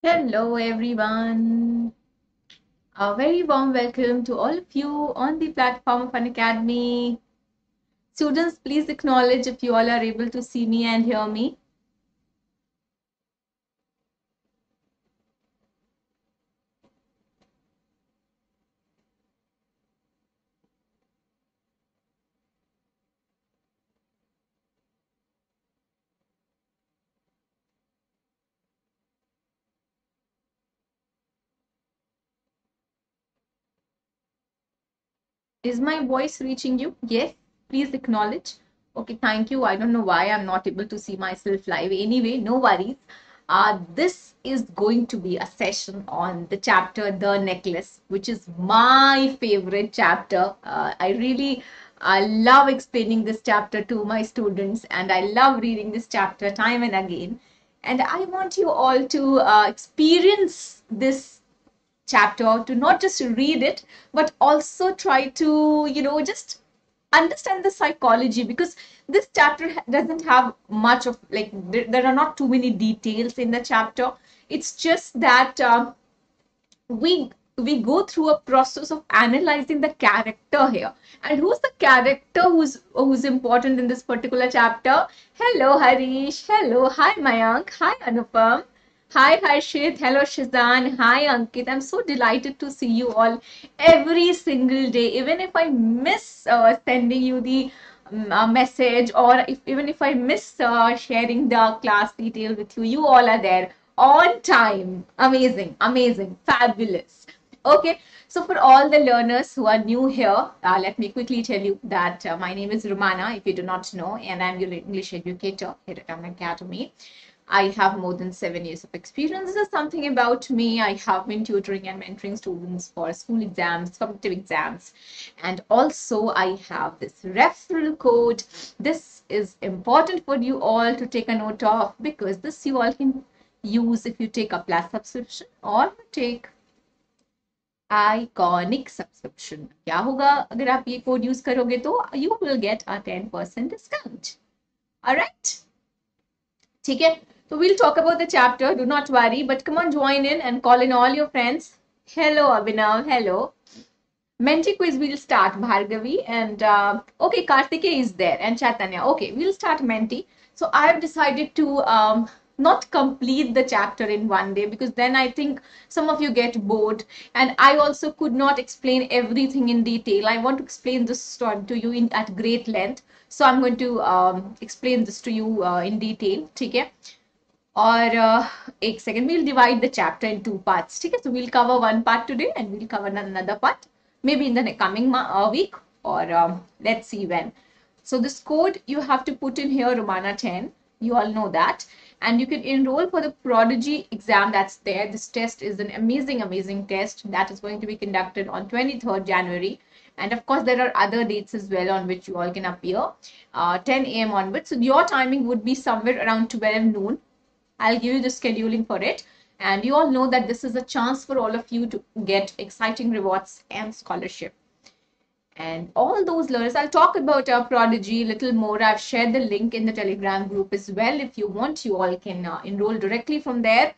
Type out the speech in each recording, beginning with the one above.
Hello, everyone. A very warm welcome to all of you on the platform of Unacademy. Students, please acknowledge if you all are able to see me and hear me. Is my voice reaching you? Yes, please acknowledge. Okay, thank you. I don't know why I'm not able to see myself live. Anyway, no worries. This is going to be a session on the chapter The Necklace, which is my favorite chapter. I love explaining this chapter to my students, and I love reading this chapter time and again. And I want you all to experience this chapter, to not just read it but also try to just understand the psychology, because this chapter doesn't have much of, like, there are not too many details in the chapter. It's just that we go through a process of analyzing the character here. And who's the character who's important in this particular chapter? Hello Harish, hello, hi Mayank, hi Anupam, hi Harshit, hello Shizan, hi Ankit. I'm so delighted to see you all every single day, even if I miss sending you the message, or even if I miss sharing the class detail with you. You all are there on time. Amazing, amazing, fabulous. Okay, so for all the learners who are new here, let me quickly tell you that my name is Rumana, if you do not know, and I'm your English educator here at Unacademy. I have more than 7 years of experience. This is something about me. I have been tutoring and mentoring students for school exams, competitive exams, and also I have this referral code. This is important for you all to take a note of, because this you all can use if you take a plus subscription or you take iconic subscription. क्या होगा अगर आप ये code use करोगे? तो you will get a 10% discount. Alright, ठीक है. So we'll talk about the chapter. Do not worry, but come on, join in and call in all your friends. Hello, Abhinav. Hello. Menti quiz will start, Bhargavi. And okay, Kartike is there and Chaitanya. Okay, we'll start Menti. So I've decided to not complete the chapter in one day, because then I think some of you get bored. And I also could not explain everything in detail. I want to explain this story to you at great length. So I'm going to explain this to you in detail. Okay? और एक second, we'll divide the chapter in two parts. ठीक है, so we'll cover one part today and we'll cover another part maybe in the coming week, or let's see when. So this code you have to put in here, Rumana 10. You all know that. And you can enroll for the Prodigy exam that's there. This test is an amazing, amazing test that is going to be conducted on 23rd January. And of course, there are other dates as well on which you all can appear, 10 a.m. onwards. So your timing would be somewhere around 12 noon. I'll give you the scheduling for it. And you all know that this is a chance for all of you to get exciting rewards and scholarship. And all those learners, I'll talk about our Prodigy a little more. I've shared the link in the Telegram group as well. If you want, you all can enroll directly from there.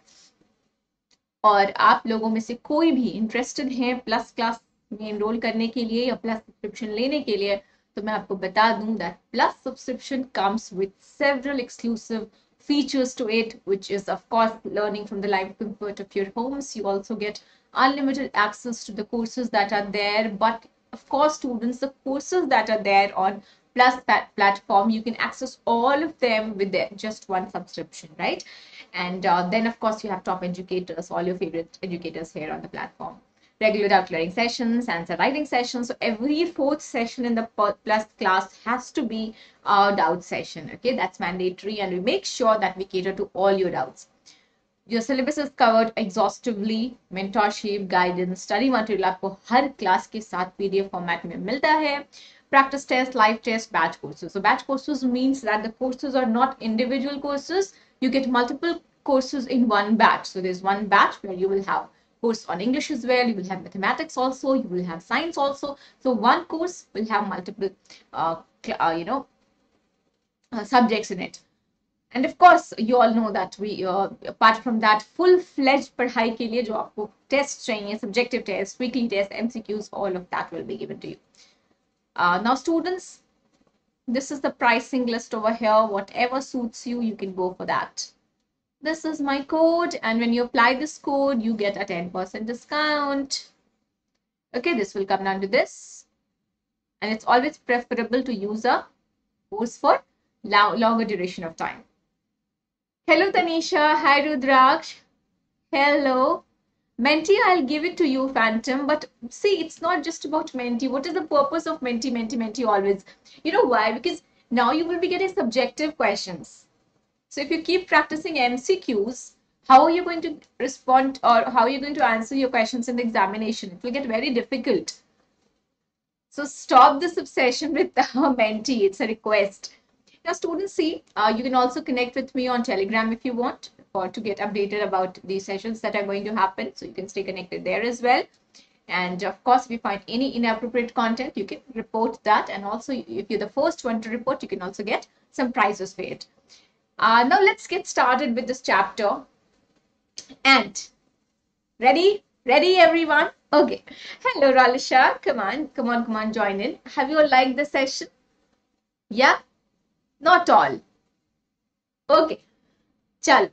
और आप लोगों में से कोई भी interested है plus class में enrol करने के लिए या प्लस सब्सक्रिप्शन लेने के लिए, तो मैं आपको बता दूं that plus subscription comes with several exclusive features to it, which is of course learning from the live comfort of your homes. You also get unlimited access to the courses that are there. But of course, students, the courses that are there on plus that platform, you can access all of them with just one subscription, right? And then of course you have top educators, all your favorite educators here on the platform. Regular doubt clearing sessions, answer writing sessions. So every fourth session in the plus class has to be a doubt session. Okay, that's mandatory, and we make sure that we cater to all your doubts. Your syllabus is covered exhaustively. Mentorship, guidance, study material आपको हर class के साथ PDF format में मिलता है. Practice test, live test, batch courses. So batch courses means that the courses are not individual courses. You get multiple courses in one batch. So there's one batch where you will have course on English as well. You will have mathematics also. You will have science also. So one course will have multiple, subjects in it. And of course, you all know that we, apart from that, full-fledged पढ़ाई के लिए जो आपको test चाहिए, subjective test, weekly test, MCQs, all of that will be given to you. Now, students, this is the pricing list over here. Whatever suits you, you can go for that. This is my code, and when you apply this code, you get a 10% discount. Okay, this will come down to this. And it's always preferable to use a course for longer duration of time. Hello, Tanisha. Hi, Rudraksh. Hello. Menti, I'll give it to you, Phantom. But see, it's not just about Menti. What is the purpose of Menti, Menti, Menti always? You know why? Because now you will be getting subjective questions. So if you keep practicing MCQs, how are you going to respond, or how are you going to answer your questions in the examination? It will get very difficult. So stop this obsession with the Menti. It's a request. Now, students, see, you can also connect with me on Telegram if you want, or to get updated about these sessions that are going to happen. So you can stay connected there as well. And of course, if you find any inappropriate content, you can report that. And also, if you're the first one to report, you can also get some prizes for it. Now, let's get started with this chapter. And ready? Ready, everyone? Okay. Hello, Ralisha. Come on, join in. Have you all liked the session? Yeah? Not all. Okay. Chal.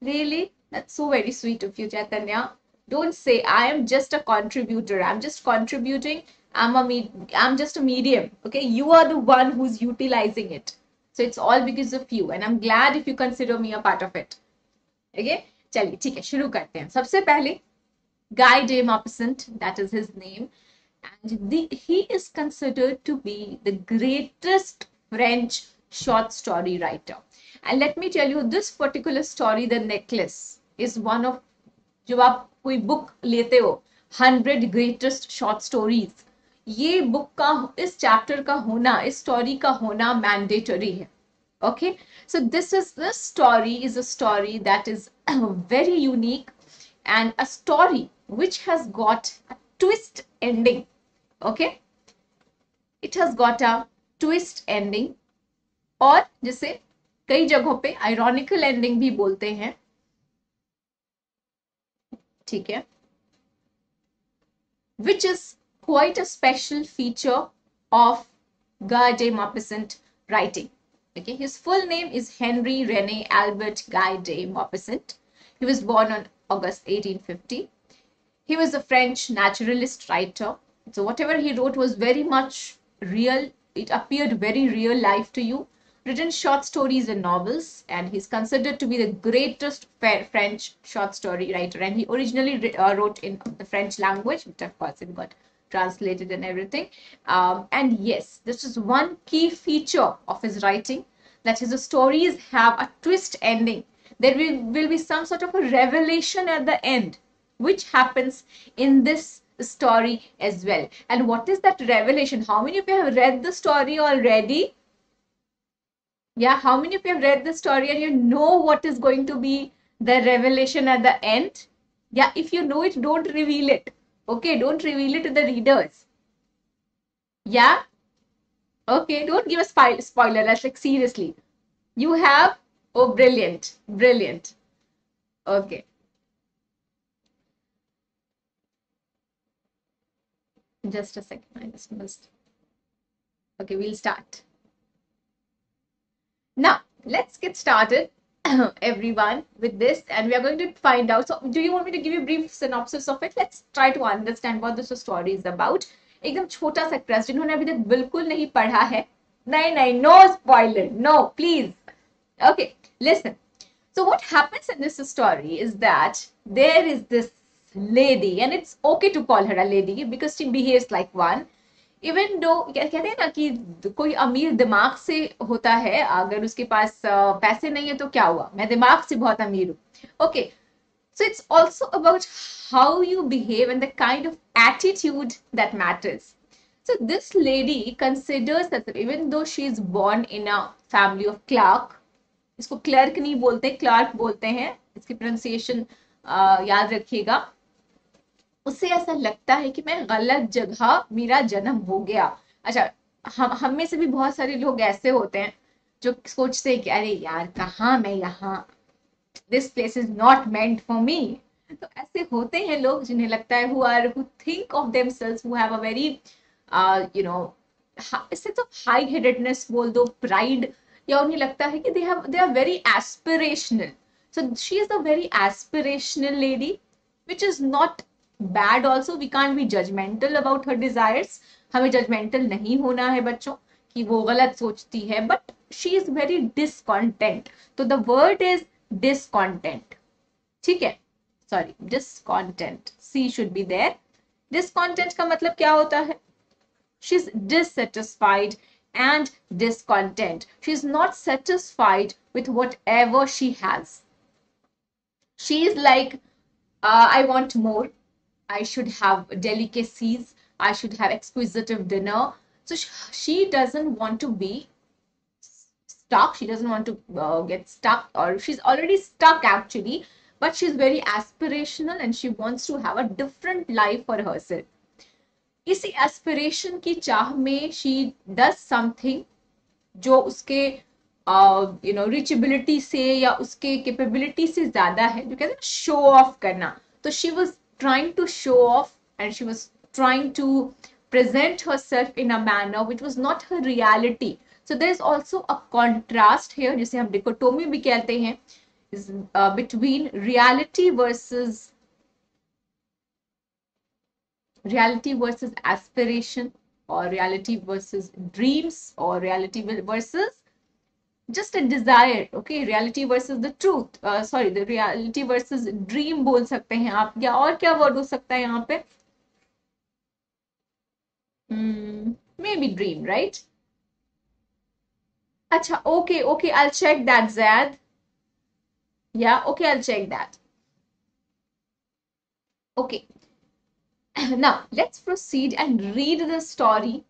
Really? That's so very sweet of you, Chaitanya. Don't say I am just a contributor. I'm just contributing. I'm just a medium. Okay. You are the one who's utilizing it. So it's all because of you. And I'm glad if you consider me a part of it. Okay. चलिए ठीक है शुरू करते हैं सबसे पहले Guy de Maupassant, that is his name, and he is considered to be the greatest French short story writer. And let me tell you, this particular story, The Necklace, is one of, जब आप कोई book लेते हो 100 greatest short stories, ये book का, इस chapter का होना, इस story का होना mandatory है. Okay, so this story is a story that is very unique, and a story which has got a twist ending. Okay, it has got a twist ending, और जिसे कई जगहों पे ironical ending भी बोलते हैं. ठीक है, which is quite a special feature of Guy de Maupassant writing. Okay, his full name is Henry René Albert Guy de Maupassant. He was born on August 1850. He was a French naturalist writer. So whatever he wrote was very much real. It appeared very real life to you. Written short stories and novels, and he's considered to be the greatest French short story writer. And he originally wrote in the French language, but of course it got translated and everything. And yes, this is one key feature of his writing, that his stories have a twist ending. There will be some sort of a revelation at the end, which happens in this story as well. And what is that revelation? How many of you have read the story already? Yeah, how many of you have read the story and you know what is going to be the revelation at the end? Yeah, if you know it, don't reveal it. Okay, don't reveal it to the readers. Yeah? Okay, don't give a spoiler. That's like seriously. You have? Oh, brilliant. Brilliant. Okay. Just a second. I just missed. Okay, we'll start. Now, let's get started, everyone, with this, and we are going to find out. So, do you want me to give you a brief synopsis of it? Let's try to understand what this story is about. एकदम छोटा सा crust, जिन्होंने अभी तक बिल्कुल नहीं पढ़ा है, नहीं, no spoiler, no, please. Okay, listen. So what happens in this story is that there is this lady, and it's okay to call her a lady because she behaves like one. Even though कहते हैं ना कि कोई अमीर दिमाग से होता है, अगर उसके पास पैसे नहीं है तो क्या हुआ, मैं दिमाग से बहुत अमीर हूँ. Okay, so it's also about how you behave and the kind of attitude that matters. So this lady considers that even though she is born in a family of clerk, इसको क्लर्क नहीं बोलते, Clark बोलते हैं, इसकी pronunciation याद रखिएगा. उससे ऐसा लगता है कि मैं गलत जगह मेरा जन्म हो गया. अच्छा, हम में से भी बहुत सारे लोग ऐसे होते हैं, जो सोचते हैं कि अरे यार कहाँ मैं यहाँ, this place is not meant for me. तो ऐसे होते हैं लोग जिन्हें लगता है, who think of themselves, who have a very you know, इससे तो हाई हेडेडनेस बोल दो, प्राइड, या उन्हें लगता है कि they are very aspirational. So she is a very aspirational lady, which is not bad also. We can't be judgmental about her desires. हमें judgmental नहीं होना है बच्चों कि वो गलत सोचती है, but she is very discontent. तो the word is discontent. ठीक है, sorry, discontent, C should be there. discontent का मतलब क्या होता है? She's dissatisfied and discontent. She's not satisfied with whatever she has. She is like, I want more. I should have delicacies. I should have exquisite dinner. So she doesn't want to be stuck. She doesn't want to get stuck, or she's already stuck actually. But she's very aspirational and she wants to have a different life for herself. इसी aspiration की चाह में she does something जो उसके reachability से या उसके capability से ज्यादा है, जो कहते हैं शो ऑफ करना। तो she was trying to show off and she was trying to present herself in a manner which was not her reality. So there is also a contrast here, जिसे हम dichotomy भी कहते हैं, is between reality versus aspiration, or reality versus dreams, or reality versus just a desire. Okay, reality versus the truth, sorry, the reality versus dream बोल सकते हैं आप, या और क्या वर्ड हो सकता है यहाँ पे? Maybe dream, right? अच्छा, okay, I'll check that, Zad. Yeah, okay, I'll check that. Okay. Now let's proceed and read the story.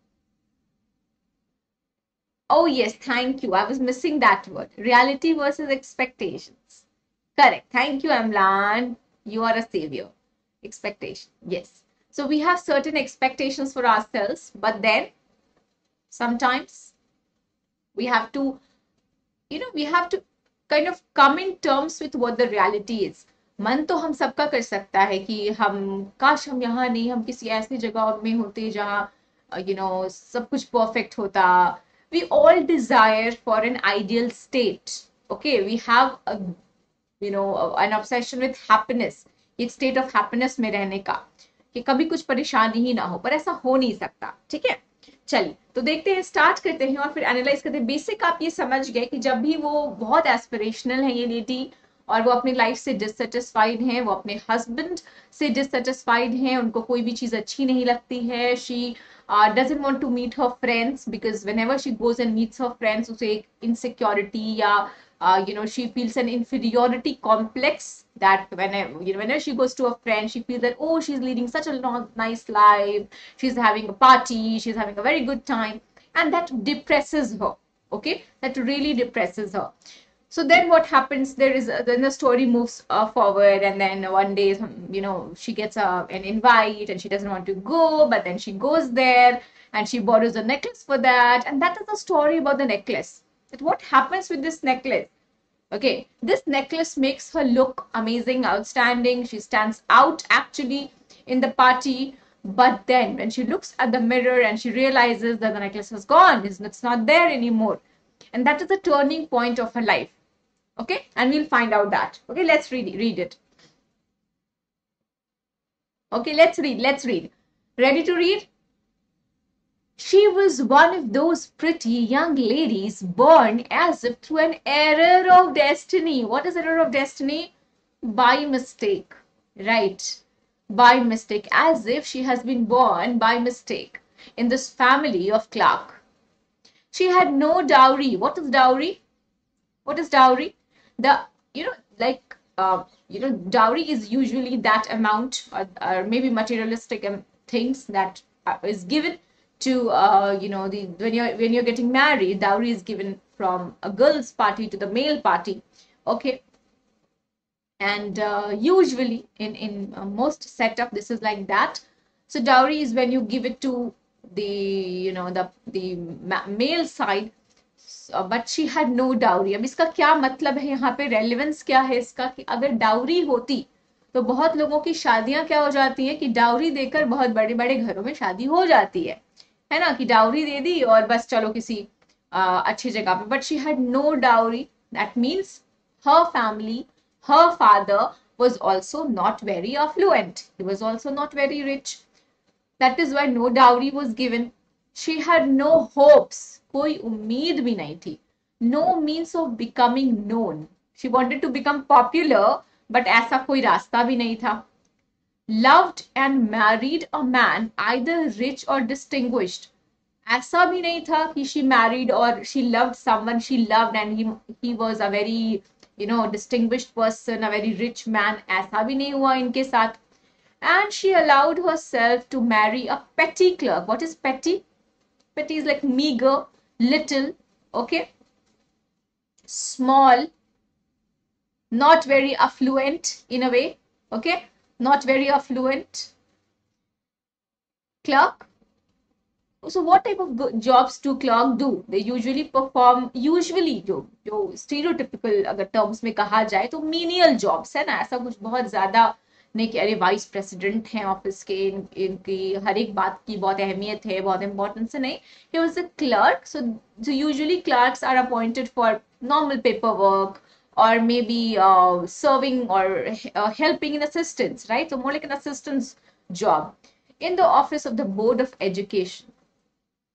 Oh yes, thank you, I was missing that word, reality versus expectations. Correct, thank you, Amlan, you are a savior. Expectation, yes. So we have certain expectations for ourselves, but then sometimes we have to, we have to kind of come in terms with what the reality is. मन तो हम सबका कर सकता है कि हम काश हम यहाँ नहीं, हम किसी ऐसी जगह में होते जहाँ सब कुछ परफेक्ट होता. We all desire for an ideal state. Okay, we have an obsession with happiness. एक state of happiness में रहने का, कि कभी कुछ परेशानी ही ना हो, पर ऐसा हो नहीं सकता. ठीक है, चलिए तो देखते हैं, स्टार्ट करते हैं और फिर एनालाइज करते हैं. बेसिक आप ये समझ गए कि जब भी वो बहुत एस्पिरेशनल है ये लेडी, और वो अपनी लाइफ से डिससेटिस्फाइड हैं, वो अपने हस्बैंड से डिससेटिस्फाइड हैं, उनको कोई भी चीज अच्छी नहीं लगती है. She doesn't want to meet her friends because whenever she goes and meets her friends, उसे एक insecurity या she feels an inferiority complex, that whenever she goes to a friend, she feels that, oh, she's leading such a nice life, she's having a party, she's having a very good time, and that depresses her. Okay, that really depresses her. So then what happens, then the story moves forward, and then one day she gets an invite and she doesn't want to go, but then she goes there and she borrows a necklace for that, and that is the story about the necklace. That what happens with this necklace. Okay, this necklace makes her look amazing, outstanding, she stands out actually in the party. But then when she looks at the mirror and she realizes that the necklace is gone, it's not there anymore, and that is the turning point of her life. Okay, and we'll find out that. Okay, let's read it. Okay, let's read. Ready to read? She was one of those pretty young ladies born as if through an error of destiny. What is error of destiny? By mistake, right? By mistake, as if she has been born by mistake in this family of Clark. She had no dowry. What is dowry? What is dowry? The dowry is usually that amount, or maybe materialistic things that is given to when you're getting married. Dowry is given from a girl's party to the male party. Okay, and usually in most setup this is like that. So dowry is when you give it to the the male side. But she had no dowry. अब इसका क्या मतलब है यहाँ पे, relevance क्या है इसका, कि अगर डाउरी होती तो बहुत लोगों की शादियां क्या हो जाती है कि डाउरी देकर बहुत बड़े बड़े घरों में शादी हो जाती है ना, कि डाउरी दे दी और बस चलो किसी अच्छी जगह पे. But she had no dowry. That means her family, her father was also not very affluent. He was also not very rich. That is why no dowry was given. She had no hopes. कोई उम्मीद भी नहीं थी. No means of becoming known. She wanted to become popular, but ऐसा कोई रास्ता भी नहीं था. Loved and married a man either rich or distinguished. ऐसा भी नहीं था कि she married or she loved someone she loved and he was a very distinguished person, a very rich man. ऐसा भी नहीं हुआ इनके साथ. And she allowed herself to marry a petty clerk. What is petty? Petty is like meager, little, okay, small, not very affluent in a way, okay, not very affluent clerk. So what type of jobs do clerk do? They usually perform, usually जो stereotypical अगर terms में कहा जाए तो menial jobs है ना, ऐसा कुछ बहुत ज्यादा नहीं कि अरे वाइस प्रेसिडेंट हैं ऑफिस के, इनकी हर एक बात की बहुत अहमियत है, बहुत इंपॉर्टेंस है, नहीं. He was a clerk. So usually clerks are appointed for normal paper work or maybe serving or helping in assistance, right? So more like an assistance job in the office of the Board of Education.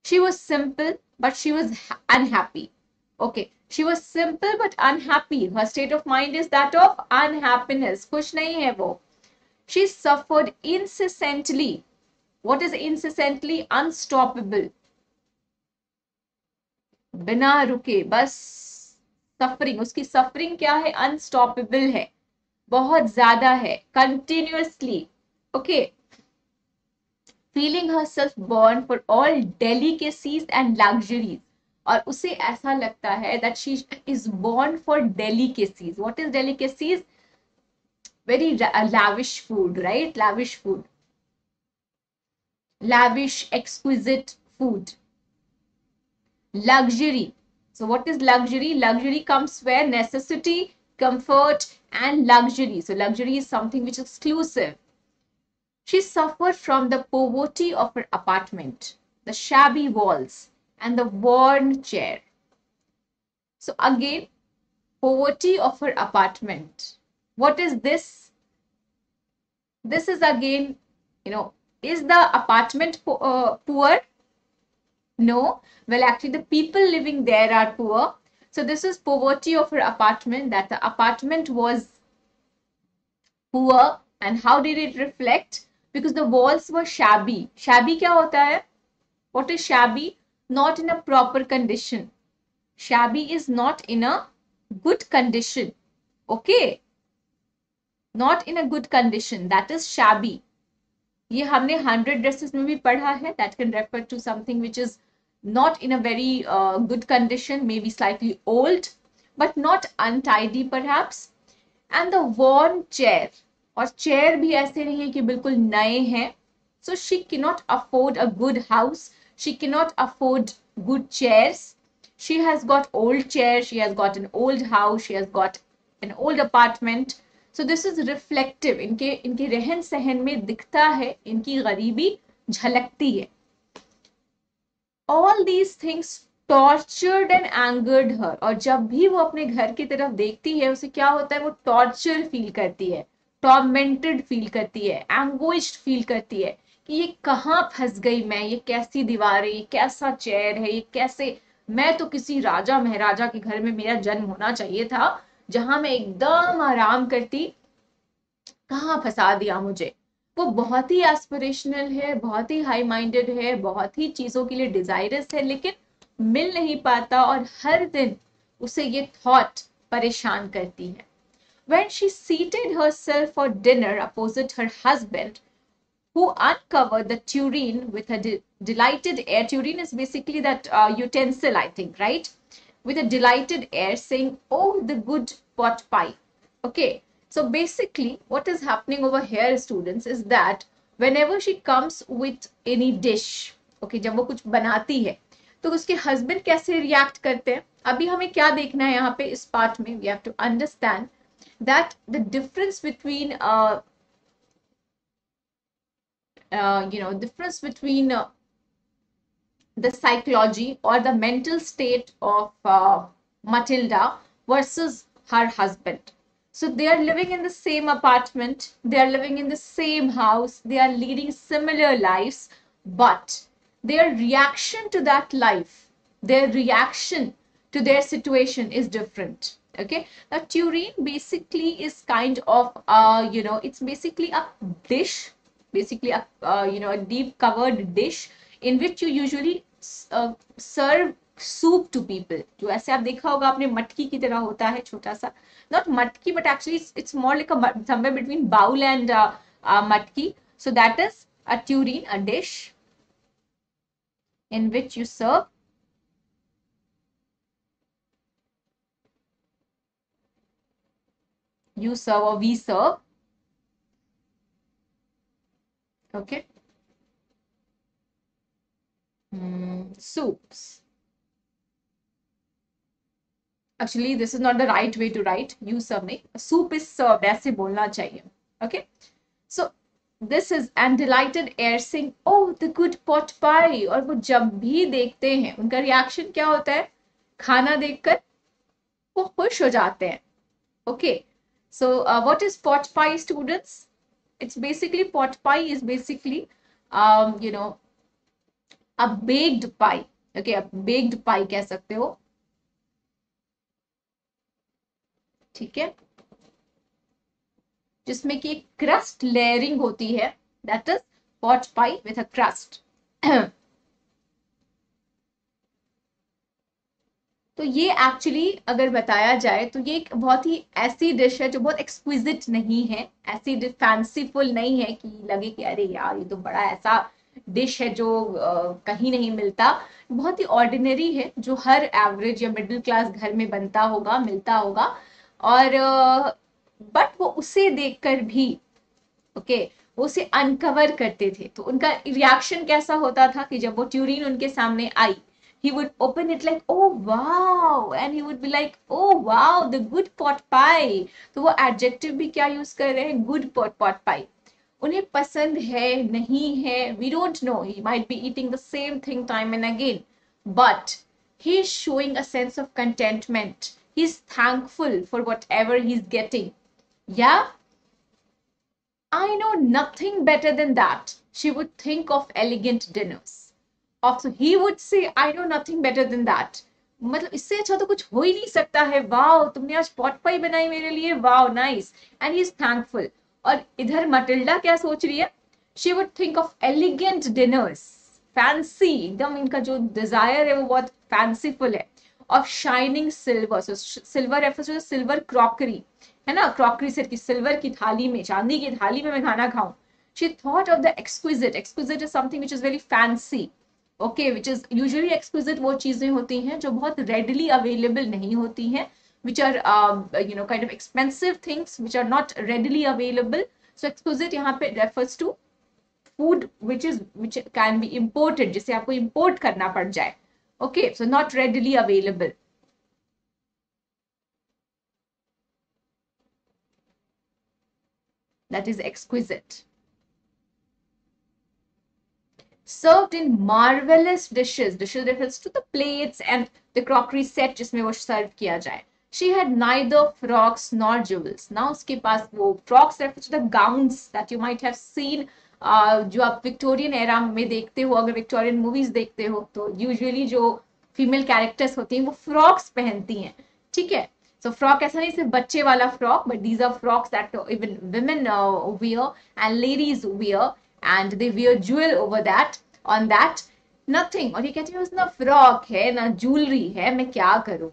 She was simple, but she was unhappy. Okay, she was simple but unhappy. Her state of mind is that of unhappiness. खुश नहीं है वो. She suffered incessantly. What is incessantly? Unstoppable. बिना रुके, बस suffering. उसकी suffering क्या है? अनस्टॉपेबल है, बहुत ज्यादा है, continuously. Okay. Feeling herself born for all delicacies and luxuries. और उसे ऐसा लगता है that she is born for delicacies. What is delicacies? Very lavish food, right? Lavish food, lavish, exquisite food. Luxury. So what is luxury? Luxury comes where necessity, comfort, and luxury. So luxury is something which is exclusive. She suffered from the poverty of her apartment, the shabby walls, and the worn chair. So again, poverty of her apartment. What is this? This is again, is the apartment poor? No. Well, actually, the people living there are poor. So this is poverty of her apartment, that the apartment was poor. And how did it reflect? Because the walls were shabby. Shabby क्या होता है? What is shabby? Not in a proper condition. Shabby is not in a good condition. Okay? Not in a good condition. That is shabby. ये हमने 100 dresses में भी पढ़ा है. That can refer to something which is not in a very good condition, maybe slightly old, but not untidy perhaps. And the worn chair. और chair भी ऐसे नहीं है कि बिल्कुल नए हैं. So she cannot afford a good house. She cannot afford good chairs. She has got old chairs. She has got an old house. She has got an old apartment. So this is reflective. इनके रहन सहन में दिखता है, इनकी गरीबी झलकती है. All these things tortured and angered her. और जब भी वो अपने घर की तरफ देखती है, उसे क्या होता है? वो torture feel करती है, tormented feel करती है, anguished feel करती है कि ये कहाँ फंस गई मैं, ये कैसी दीवारें, ये कैसा चेयर है, ये कैसे, मैं तो किसी राजा महाराजा के घर में मेरा जन्म होना चाहिए था, जहां मैं एकदम आराम करती, कहाँ फंसा दिया मुझे. वो बहुत ही एस्पिरेशनल है, बहुत ही हाई माइंडेड है, बहुत ही चीजों के लिए डिजायरस है, लेकिन मिल नहीं पाता और हर दिन उसे ये थॉट परेशान करती है. When she seated herself for dinner opposite her husband, who uncovered the tureen with a delighted air. Tureen is basically that utensil, I think, right? With a delighted air, saying, "Oh, the good pot pie." Okay. So basically, what is happening over here, students, is that whenever she comes with any dish, okay, जब वो कुछ बनाती है, तो उसके husband कैसे react करते हैं। अभी हमें क्या देखना है यहाँ पे इस पार्ट में, we have to understand that the difference between difference between the psychology or the mental state of Matilda versus her husband. So they are living in the same apartment, they are living in the same house, they are leading similar lives, but their reaction to that life, their reaction to their situation is different. Okay, now tureen basically is kind of it's basically a dish, basically a deep covered dish in which you usually serve soup to people. जो ऐसे आप देखा होगा आपने, मटकी की तरह होता है छोटा सा, not matki but actually it's more like a somewhere between bowl and matki. So that is a tureen, a dish in which you serve or we serve. Okay. Soups. Actually this is not the right way to write, you serve नहीं, soup is served ऐसे बोलना चाहिए. Okay, so this is and delighted air sing oh the good pot pie. और वो जब भी देखते हैं उनका रिएक्शन क्या होता है, खाना देखकर वो खुश हो जाते हैं. Okay, so what is pot pie, students? It's basically, pot pie is basically a baked pie. Okay, a baked pie कह सकते हो. ठीक है, जिसमें कि एक क्रस्ट लेयरिंग होती है, that is pot pi with a crust. तो ये एक्चुअली अगर बताया जाए तो ये एक बहुत ही ऐसी डिश है जो बहुत एक्सक्विजिट नहीं है, ऐसी फैंसीफुल नहीं है कि लगे कि अरे यार ये तो बड़ा ऐसा डिश है जो कहीं नहीं मिलता. बहुत ही ऑर्डिनरी है जो हर एवरेज या मिडिल क्लास घर में बनता होगा, मिलता होगा. और बट वो उसे देखकर भी वो उसे अनकवर करते थे. तो उनका रिएक्शन कैसा होता था कि जब वो ट्यूरिन उनके सामने आई, he would open it like oh wow and he would be like oh wow the good pot pie. तो वो एडजेक्टिव भी क्या यूज कर रहे हैं, good pot pie. उन्हें पसंद है नहीं है, we don't know, he might be eating the same thing time and again, but he is showing a sense of contentment. He's thankful for whatever he's getting. Yeah, I know nothing better than that. She would think of elegant dinners. Also, he would say, I know nothing better than that. मतलब इससे अच्छा तो कुछ हो ही नहीं सकता है. Wow, तुमने आज पॉट पाई बनाई मेरे लिए, wow nice. And he is thankful. और इधर मटिल्डा क्या सोच रही है, she would think of elegant dinners, fancy, एकदम इनका जो डिजायर है वो बहुत फैंसीफुल है. Of shining silver, silver refers to silver crockery, है ना, क्रॉकरी सेट की सिल्वर की थाली में, चांदी की थाली में मैं खाना खाऊं. She thought of the exquisite. Exquisite is something which is very fancy. Okay, which is usually exquisite वो चीजें होती हैं जो बहुत readily available नहीं होती हैं, which are kind of expensive things which are not readily available. So exquisite यहाँ पे refers to food which can be imported, जिसे आपको import करना पड़ जाए. Okay, so not readily available. That is exquisite. Served in marvelous dishes. Dishes refers to the plates and the crockery set जिसमें वो सर्व किया जाए. She had neither frocks nor jewels. Now उसके पास वो frocks refers to the gowns that you might have seen, जो आप Victorian era में देखते हो, अगर विक्टोरियन मूवीज देखते हो तो यूजुअली जो फीमेल कैरेक्टर्स होती हैं वो फ्रॉक्स पहनती हैं. ठीक है, so फ्रॉक ऐसा नहीं सिर्फ बच्चे वाला frock, but these are frocks that even women wear and ladies wear. And they wear jewel over that, on that, nothing. और ये कहती है ना फ्रॉक है ना ज्वेलरी है, मैं क्या करूं.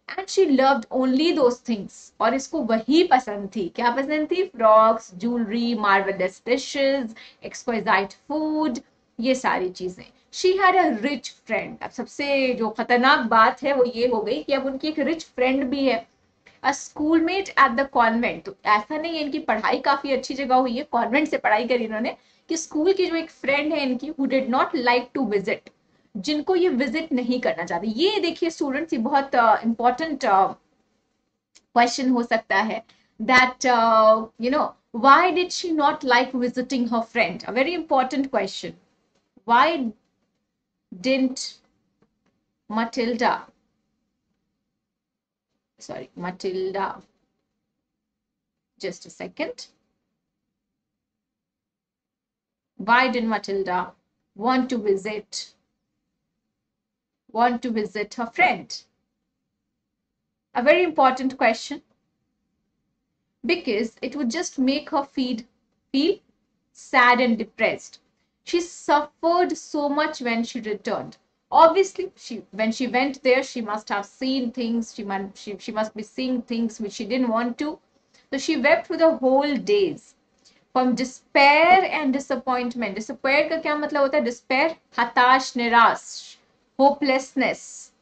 And she loved only those things. और इसको वही पसंद थी. क्या पसंद थी? Frocks, jewellery, marvelous dishes, exquisite food, ये सारी चीजें. She had a rich friend. अब सबसे जो खतरनाक बात है वो ये हो गई कि अब उनकी एक रिच फ्रेंड भी है. A schoolmate at the convent. तो ऐसा नहीं है, इनकी पढ़ाई काफी अच्छी जगह हुई है, कॉन्वेंट से पढ़ाई करी इन्होंने, कि स्कूल की जो एक फ्रेंड है इनकी, who did not like to visit. जिनको ये विजिट नहीं करना चाहते। ये देखिए स्टूडेंट्स, ये बहुत इंपॉर्टेंट क्वेश्चन हो सकता है that why did she not like visiting her friend? A very important question. Why didn't Matilda, just a second, why didn't Matilda want to visit her friend? A very important question, because it would just make her feel sad and depressed. She suffered so much when she returned. Obviously, when she went there, she must have seen things. She must be seeing things which she didn't want to. So she wept for the whole days, from despair and disappointment. Despair का क्या मतलब होता है? Despair, हताश, निराश, hopelessness.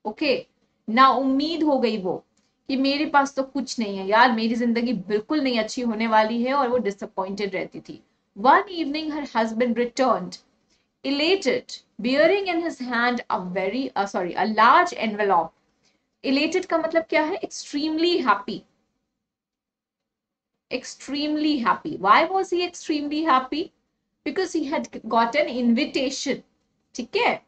Okay, ना उम्मीद हो गई वो कि मेरे पास तो कुछ नहीं है यार, मेरी जिंदगी बिल्कुल नहीं अच्छी होने वाली है, और वो डिसअपॉइंटेड रहती थी. One evening her husband returned, elated, bearing in his hand a large envelope. Elated का मतलब क्या है? Extremely happy. Extremely happy. Why was he extremely happy? Because he had got an invitation. ठीक है?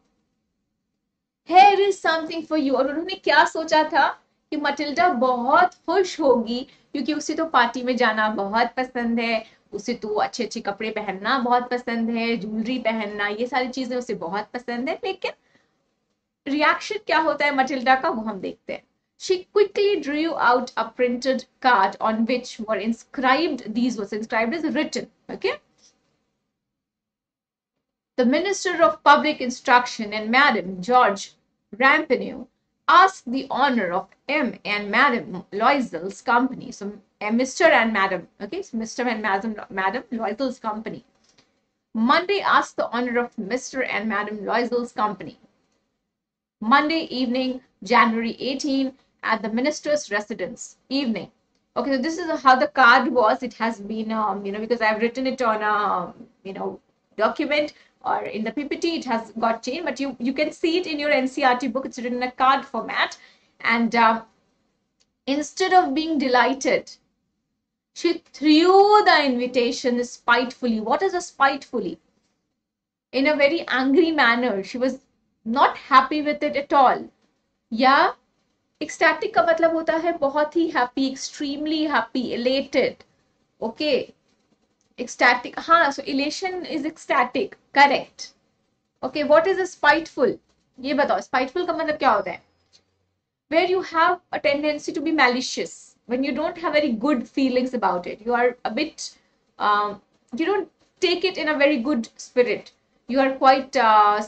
Here is something for you. और उन्होंने क्या सोचा था कि मटिल्डा बहुत खुश होगी, क्योंकि उसे तो पार्टी में जाना बहुत पसंद है, उसे तो अच्छे अच्छे कपड़े पहनना बहुत पसंद है, ज्वेलरी पहनना, ये सारी चीजें उसे बहुत पसंद है. लेकिन रिएक्शन क्या होता है मटिल्डा का, वो हम देखते हैं. She quickly drew out a printed card on which were inscribed these words. Inscribed is written. Okay. The Minister of Public Instruction and Madam George Ramponneau asked the honor of M. and Madam Loisel's company. So Mr. and Madam. Okay. So Mr. and Madam Loisel's company. Monday asked the honor of Mr. and Madam Loisel's company. Monday evening, January 18, at the minister's residence. Evening. Okay, so this is how the card was. It has been, because I've written it on a, document, or in the PPT, it has got changed, but you can see it in your NCERT book. It's written in a card format. And instead of being delighted, she threw the invitation spitefully. What is a spitefully? In a very angry manner. She was not happy with it at all. या ecstatic का मतलब होता है बहुत ही happy, extremely happy, elated. Okay. Ecstatic. हाँ, so elation is ecstatic. Correct. Okay, what is a spiteful? ये बताओ, spiteful का मतलब क्या होता है? Where you have a tendency to be malicious. When you don't have very good feelings about it. You are a bit, you don't take it in a very good spirit. You are quite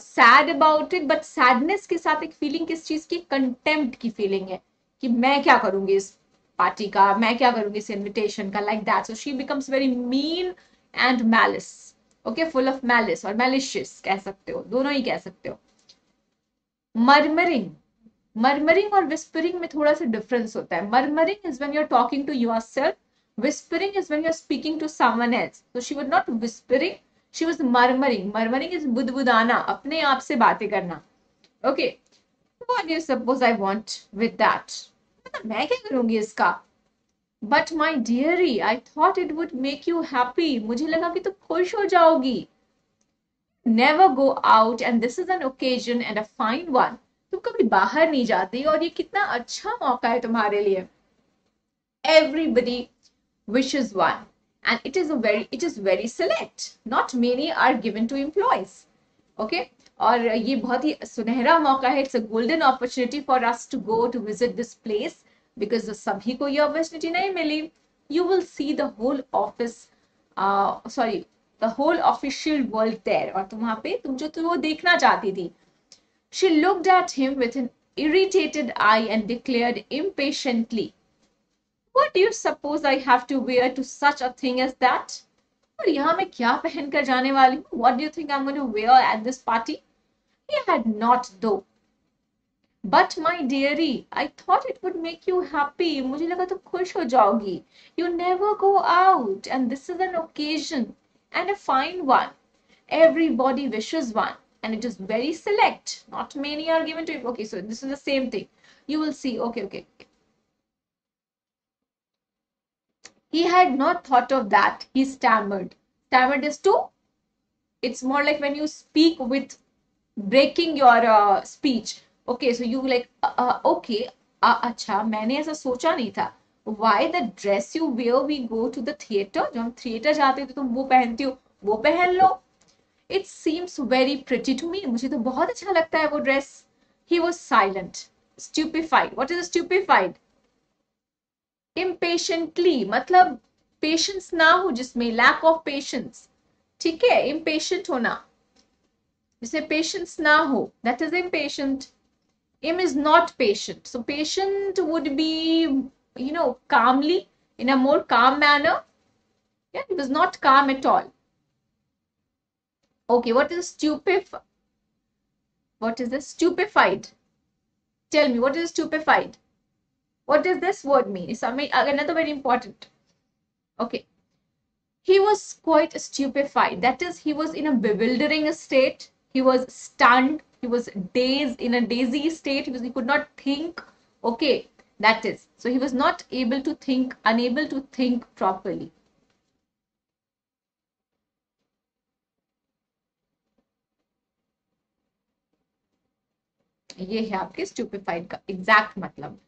sad about it, but sadness के साथ एक feeling किस चीज की? Contempt की feeling है कि मैं क्या करूंगी इस पार्टी का, मैं क्या करूंगी इस invitation का, like that. So she becomes very mean and malice. Okay, full of malice or malicious कह सकते हो, दोनों ही कह सकते हो. Murmuring और whispering में थोड़ा सा difference होता है. Murmuring is when you're talking to yourself. Whispering is when you're speaking to someone else. So she was not whispering. She was murmuring. Murmuring is बुदबुदाना, अपने आप से बातें करना. Okay. What do you suppose I want with that? मैं क्या करूंगी इसका? But my dearie, I thought it would make you happy. मुझे लगा कि तुम खुश हो जाओगी. Never go out, and this is an occasion and a fine one. तुम कभी बाहर नहीं जाती, और ये कितना अच्छा मौका है तुम्हारे लिए. Everybody wishes one. And it is very select. Not many are given to employees. Okay. और ये बहुत ही सुनहरा मौका है. It's a golden opportunity for us to go to visit this place, because सभी को ये opportunity नहीं मिली. You will see the whole office, the whole official world there. और तुम वहाँ पे तुम वो देखना चाहती थी. She looked at him with an irritated eye and declared impatiently, What do you suppose I have to wear to such a thing as that? और यहाँ मैं क्या पहन कर जाने वाली हूँ? What do you think I'm going to wear at this party? He had not though. But my dearie, I thought it would make you happy. मुझे लगा तुम खुश हो जाओगी. You never go out, and this is an occasion and a fine one. Everybody wishes one. and it is very select. Not many are given to him. Okay, so this is the same thing. You will see. Okay. He had not thought of that. He stammered. Stammered is to, it's more like when you speak with breaking your speech. Okay, so you like, okay, अच्छा, मैंने ऐसा सोचा नहीं था. Why the dress you wear we go to the theater? जब हम theatre जाते थे तुम वो पहनती हो, वो पहन लो. It seems very pretty to me. मुझे तो बहुत अच्छा लगता है वो dress. He was silent, stupefied. What is stupefied? Impatiently, मतलब patience ना हो जिसमें, lack of patience. ठीक है, impatient होना, जिसे patience ना हो, that is impatient. Im is not patient. So patient would be, calmly, in a more calm manner. Yeah, he was not calm at all. Okay, what is what is this? Stupefied. Tell me, what is stupefied? What does this word mean? It's another very important. Okay. He was quite stupefied. That is, he was in a bewildering state. He was stunned. He was dazed, in a dazy state. He could not think. Okay, that is. So he was not able to think, unable to think properly. ये है आपके stupefied का exact मतलब.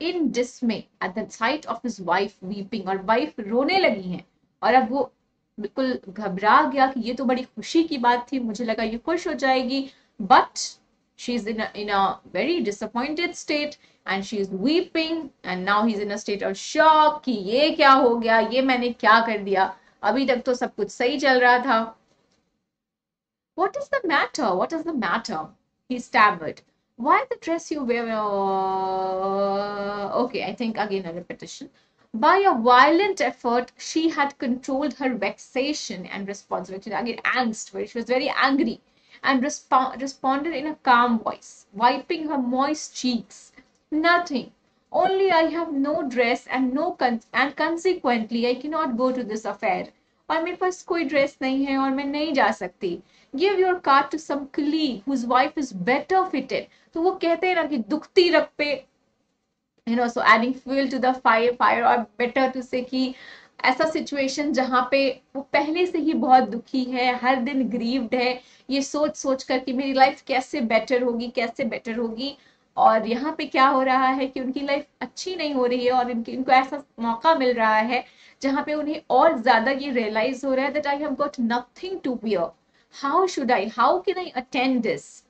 In dismay at the sight of his wife weeping, और wife रोने लगी हैं, और अब वो बिल्कुल घबरा गया कि ये तो बड़ी खुशी की बात थी, मुझे लगा ये खुश हो जाएगी, but she is in a very disappointed state and she is weeping and now he's in a state of shock कि ये क्या हो गया, ये मैंने क्या कर दिया, अभी तक तो सब कुछ सही चल रहा था. What is the matter? What is the matter? He stammered. Why the dress you wear? Okay, I think again a repetition. By a violent effort, she had controlled her vexation and responsibility. Again, angst, where she was very angry, and responded in a calm voice, wiping her moist cheeks. Nothing. Only I have no dress and and consequently I cannot go to this affair. और मेरे पास कोई dress नहीं है और मैं नहीं जा सकती. Give your card to some colleague whose wife is better fitted. तो वो कहते हैं ना कि दुखती रग पे, so adding fuel to the fire, और better to say कि ऐसा सिचुएशन जहां पे वो पहले से ही बहुत दुखी है, हर दिन ग्रीव्ड है, ये सोच सोच कर कि मेरी लाइफ कैसे बेटर होगी. और यहाँ पे क्या हो रहा है कि उनकी लाइफ अच्छी नहीं हो रही है और इनको ऐसा मौका मिल रहा है जहां पे उन्हें और ज्यादा ये रियलाइज हो रहा है that I have got nothing to wear. How can I attend this?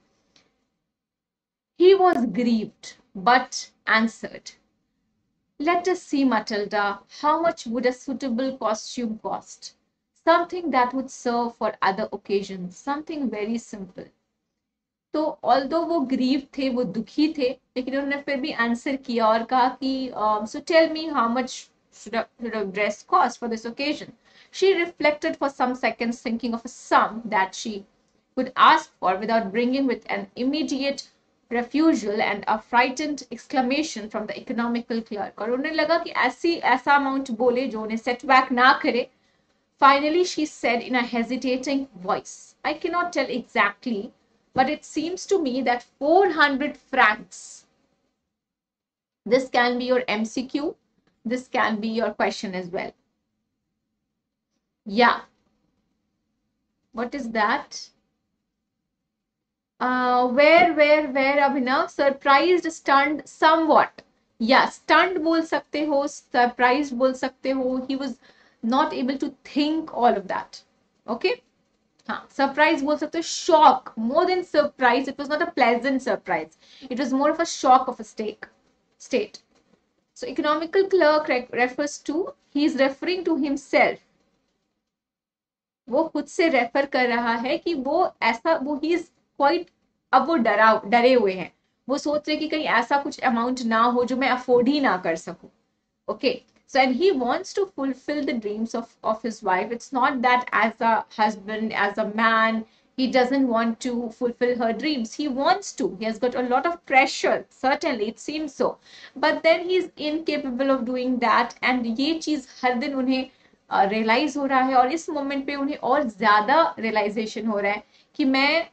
He was grieved, but answered, let us see, Matilda, how much would a suitable costume cost? Something that would serve for other occasions, something very simple. तो although वो grieve थे, वो दुखी थे, लेकिन उन्होंने फिर भी आंसर किया और कहा कि so tell me how much should a dress cost for this occasion? She reflected for some seconds, thinking of a sum that she could ask for without bringing with an immediate refusal and a frightened exclamation from the economical clerk. और उन्हें लगा कि ऐसा amount बोले जो उन्हें setback ना करे. Finally, she said in a hesitating voice, I cannot tell exactly, but it seems to me that 400 francs. This can be your MCQ. This can be your question as well. Yeah. What is that? Where, Abhinav? Surprised, stunned, somewhat. Yeah, stunned बोल सकते हो, surprised बोल सकते हो. He was not able to think all of that. Okay? हाँ, surprise बोल सकते हो, shock. More than surprise, it was not a pleasant surprise. It was more of a shock of a state. So economical clerk refers to, he is referring to himself. वो खुद से refer कर रहा है कि वो ही इज क्वाइट, अब वो डरे हुए हैं, वो सोच रहे कि कहीं ऐसा कुछ अमाउंट ना हो जो मैं अफोर्ड ही ना कर सकूं. Okay, so and he wants to fulfill the dreams of his wife. It's not that as a husband, as a man, he doesn't want to fulfill her dreams. He wants to. He has got a lot of pressure, certainly it seems so, but then he is incapable of doing that. And ये चीज हर दिन उन्हें realise हो रहा है और इस moment पे उन्हें और ज्यादा रियलाइजेशन हो रहा है कि मैं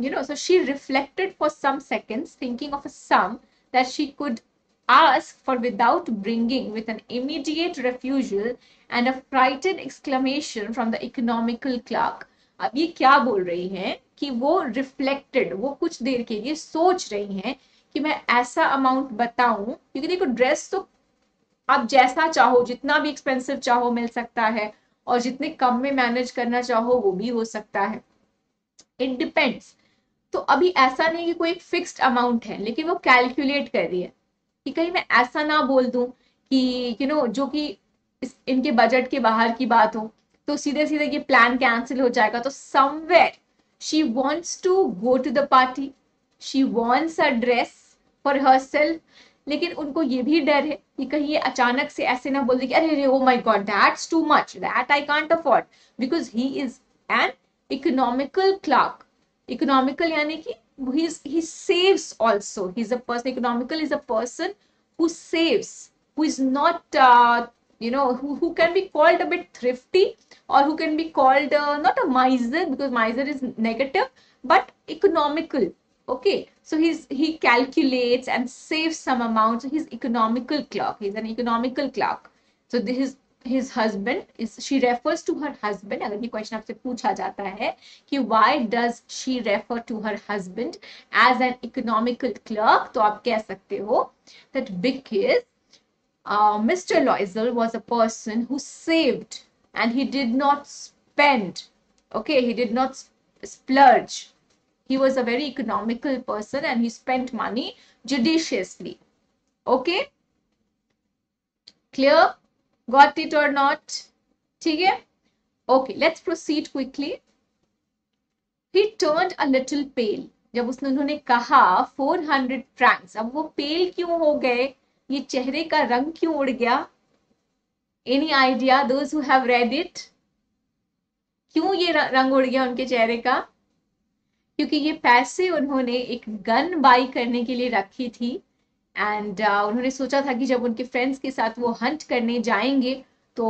So she reflected for some seconds, thinking of a sum that she could ask for without bringing, with an immediate refusal and a frightened exclamation from the economical clerk. अब ये क्या बोल रही हैं कि वो रिफ्लेक्टेड, वो कुछ देर के लिए सोच रही हैं कि मैं ऐसा अमाउंट बताऊं, क्योंकि देखो ड्रेस तो आप जैसा चाहो, जितना भी एक्सपेंसिव चाहो मिल सकता है, और जितने कम में मैनेज करना चाहो वो भी हो सकता है, इट डिपेंड्स। तो अभी ऐसा नहीं कि कोई एक फिक्स्ड अमाउंट है, लेकिन वो कैलकुलेट कर रही है कि कहीं मैं ऐसा ना बोल दूं कि जो कि इनके बजट के बाहर की बात हो, तो सीधे सीधे ये प्लान कैंसिल हो जाएगा। तो somewhere she wants to go to the party, she wants a dress for herself, लेकिन उनको ये भी डर है कि कहीं ये अचानक से ऐसे ना बोल दे कि अरे oh my God that's too much, that I can't afford, because he is an economical clerk. Economical यानी कि he saves also. He's a person, economical is a person who saves, who is not who can be called a bit thrifty, or who can be called not a miser, because miser is negative, but economical. Okay, so he calculates and saves some amount. So he's economical clerk, he's an economical clerk. So this is his husband is, she refers to her husband. अगर ये question आपसे पूछा जाता है कि why does she refer to her husband as an economical clerk, तो आप कह सकते हो that because Mr. Loisel was a person who saved and he did not spend. Okay, he did not splurge. He was a very economical person and he spent money judiciously. Okay, clear? Got it or not? ठीक है? Okay, let's proceed quickly. He turned a little pale. जब उन्होंने कहा 400 francs, अब वो पेल क्यों हो गए? ये चेहरे का रंग क्यों उड़ गया? Any idea, those who have read it? क्यों ये रंग उड़ गया उनके चेहरे का? क्योंकि ये पैसे उन्होंने एक गन बाई करने के लिए रखी थी, एंड उन्होंने सोचा था कि जब उनके फ्रेंड्स के साथ वो हंट करने जाएंगे तो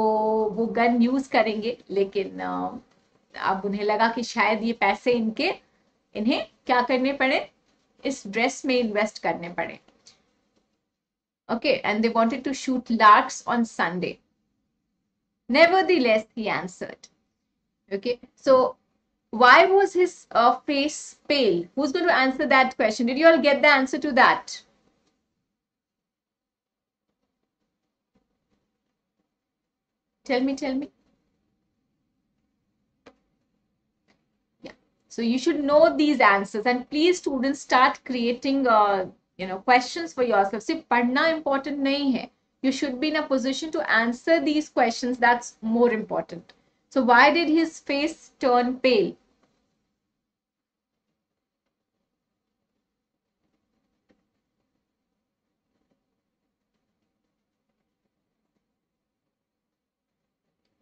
वो गन यूज करेंगे, लेकिन अब उन्हें लगा कि शायद ये पैसे इन्हें क्या करने पड़े, इस ड्रेस में इन्वेस्ट करने पड़े. Okay, and they wanted to shoot larks on Sunday. Nevertheless, he answered. Okay, so why was his face pale? Who's going to answer that question? Did you all get the answer to that? Tell me. Yeah. So you should know these answers, and please students start creating questions for yourself. सिर्फ पढ़ना important नहीं है. You should be in a position to answer these questions. That's more important. So why did his face turn pale?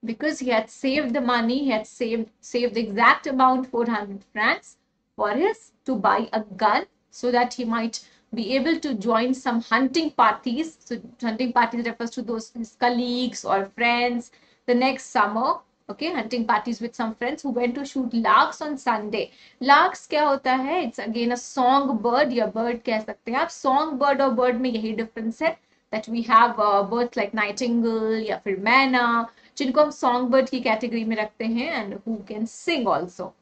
Because he had saved the money, he had saved the exact amount, 400 francs, for his to buy a gun, so that he might be able to join some hunting parties. So hunting parties refers to those his colleagues or friends the next summer. Okay, hunting parties with some friends who went to shoot larks on Sunday. Larks क्या होता है? It's again a song bird या bird कह सकते हैं आप. Song bird और bird में यही difference है, that we have birds like nightingale या फिर मैना, जिनको हम सॉन्ग बर्ड की कैटेगरी में रखते हैं, and who can sing also.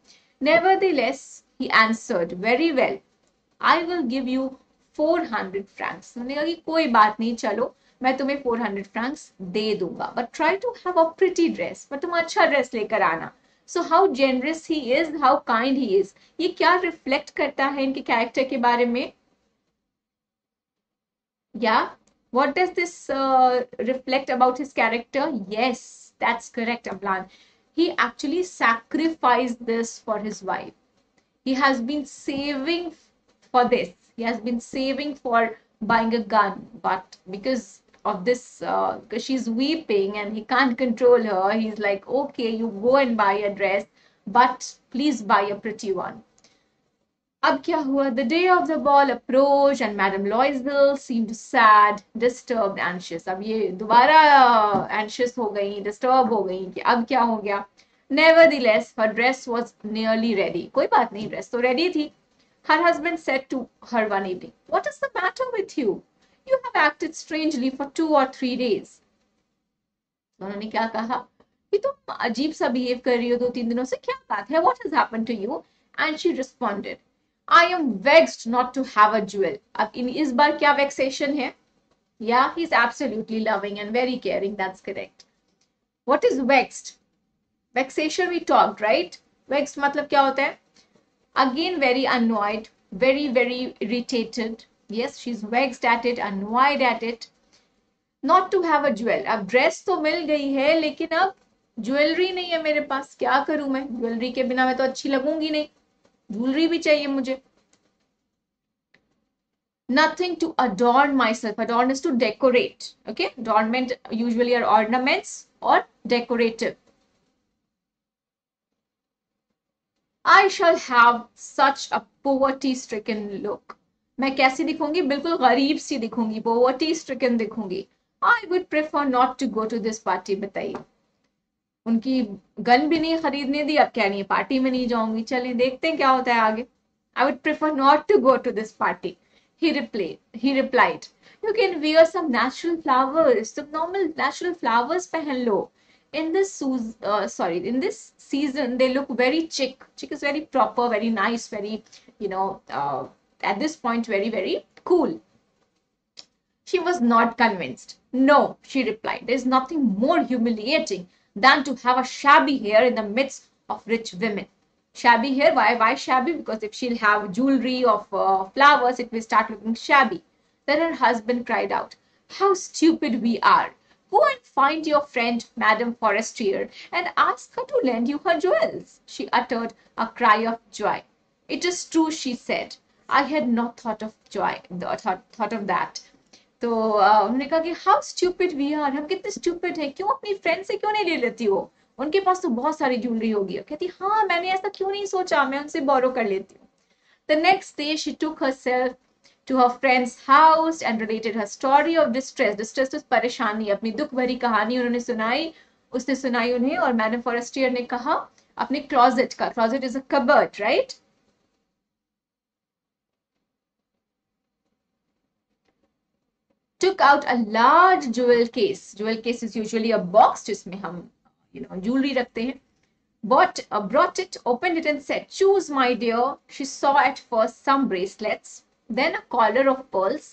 Nevertheless, he answered, very well, I will give you 400 francs. उन्होंने कहा कि कोई बात नहीं, चलो मैं तुम्हें 400 francs दे दूंगा, but try to have a pretty dress. पर तुम अच्छा ड्रेस लेकर आना. So how generous he is, how kind he is. ये क्या रिफ्लेक्ट करता है इनके कैरेक्टर के बारे में? Yeah, what does this reflect about his character? Yes, that's correct, Amlan. He actually sacrificed this for his wife. He has been saving for this. He has been saving for buying a gun, but because of this, because she's weeping and he can't control her, he's like, okay, you go and buy a dress, but please buy a pretty one. अब क्या हुआ? The day of the ball approached and Madame Loisel seemed sad, disturbed, anxious. अब ये दोबारा anxious हो गई, disturb हो गई कि अब क्या हो गया. Nevertheless, her dress was nearly ready. कोई बात नहीं, dress तो ready थी. Her husband said to her one evening, "What is the matter with you? You have acted strangely for 2 or 3 days." उन्होंने क्या कहा कि तुम अजीब सा बिहेव कर रही हो 2-3 दिनों से, क्या बात है? What has happened to you? And she responded, "I am vexed not to have a jewel." अब इस बार क्या vexation है? Yeah, he's absolutely loving and very caring. That's correct. What is vexed? Vexation we talked, right? Vexed मतलब क्या होता है? Again, very annoyed, very, very irritated. Yes, she's vexed at it, annoyed at it. Not to have a jewel. अब dress तो मिल गई है, लेकिन अब ज्वेलरी नहीं है मेरे पास. क्या करूं मैं? ज्वेलरी के बिना मैं तो अच्छी लगूंगी नहीं. ज्वेलरी भी चाहिए मुझे. Nothing to adorn myself. Adorn is to decorate. Okay, adornment usually are ornaments or decorative. I shall have such a poverty-stricken look. मैं कैसी दिखूंगी? बिल्कुल गरीब सी दिखूंगी. Poverty-stricken दिखूंगी. I would prefer not to go to this party. बताइए, उनकी gun भी नहीं खरीदने दी, अब क्या नहीं पार्टी में नहीं जाऊंगी. चलें देखते हैं क्या होता है आगे. I would prefer not to go to this party. He replied, "You can wear some natural flowers. Some normal natural flowers पहन लो. In this season, they look very chic. Chic is very proper, very nice, very, at this point, very, very cool." She was not convinced. "No," she replied, "there is nothing more humiliating than to have a shabby hair in the midst of rich women." Shabby hair, why shabby? Because if she'll have jewelry of flowers, it will start looking shabby. Then her husband cried out, "How stupid we are! Go and find your friend, Madame Forestier, and ask her to lend you her jewels." She uttered a cry of joy. "It is true," she said. "I had not thought of thought of that." तो उन्होंने कहा कि how stupid we are, हम कितने stupid हैं, क्यों अपनी friend से क्यों नहीं ले लेती हो? उनके पास तो बहुत सारी ज्वेलरी होगी. कहती, हाँ मैंने ऐसा क्यों नहीं सोचा, मैं उनसे बोरो कर लेती हूँ. The next day she took herself to her friend's house and related her story of distress. Distress तो परेशानी, अपनी दुख भरी कहानी उन्होंने सुनाई. उसने सुनाई उन्हें, और मैडम फॉरेस्टियर ने कहा अपने क्लोजेट का. Closet is a cupboard, right? Took out a large jewel case. Jewel case is usually a box जिसमें हम jewelry रखते हैं. Brought it, opened it and said, "Choose, my dear." She saw at first some bracelets, then a collar of pearls,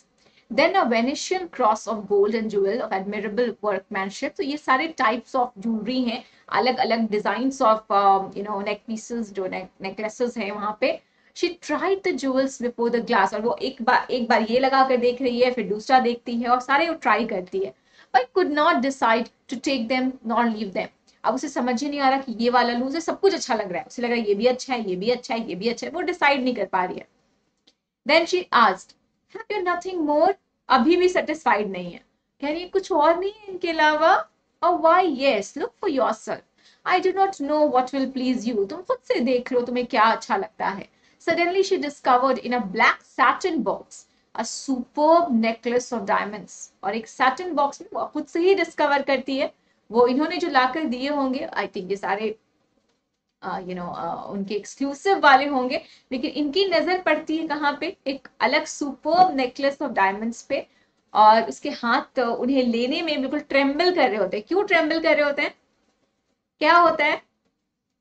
then a Venetian cross of gold and jewel of admirable workmanship. So ये सारे types of jewelry हैं, अलग अलग designs of neck pieces, जो necklaces हैं वहाँ पे. She tried the jewels before the glass. और वो एक बार ये लगा कर देख रही है, फिर दूसरा देखती है, और सारे वो ट्राई करती है. But could not decide to take them nor leave them. अब उसे समझ ही नहीं आ रहा कि ये वाला लूज है. सब कुछ अच्छा लग रहा है, उसे लग रहा है ये भी अच्छा है, ये भी अच्छा है, ये भी अच्छा है. वो डिसाइड नहीं कर पा रही है. Then she asked, "Have you nothing more?" अभी भी सेटिस्फाइड नहीं है. कह रही है कुछ और नहीं है इनके अलावा. Oh, why yes, look for yourself. I do not know what will please you. तुम खुद से देख लो तुम्हें क्या अच्छा लगता है. Suddenly she discovered in a black satin box a superb necklace of diamonds. और एक satin box में वो खुद से ही डिस्कवर करती है. वो इन्होंने जो लाकर दिए होंगे, आई थिंक ये सारे उनके एक्सक्लूसिव वाले होंगे, लेकिन इनकी नजर पड़ती है कहाँ पे? एक अलग सुपर्ब नेकलेस ऑफ डायमंड्स पे. और उसके हाथ उन्हें लेने में बिल्कुल ट्रेम्बल कर रहे होते हैं. क्यों ट्रेम्बल कर रहे होते हैं? क्या होता है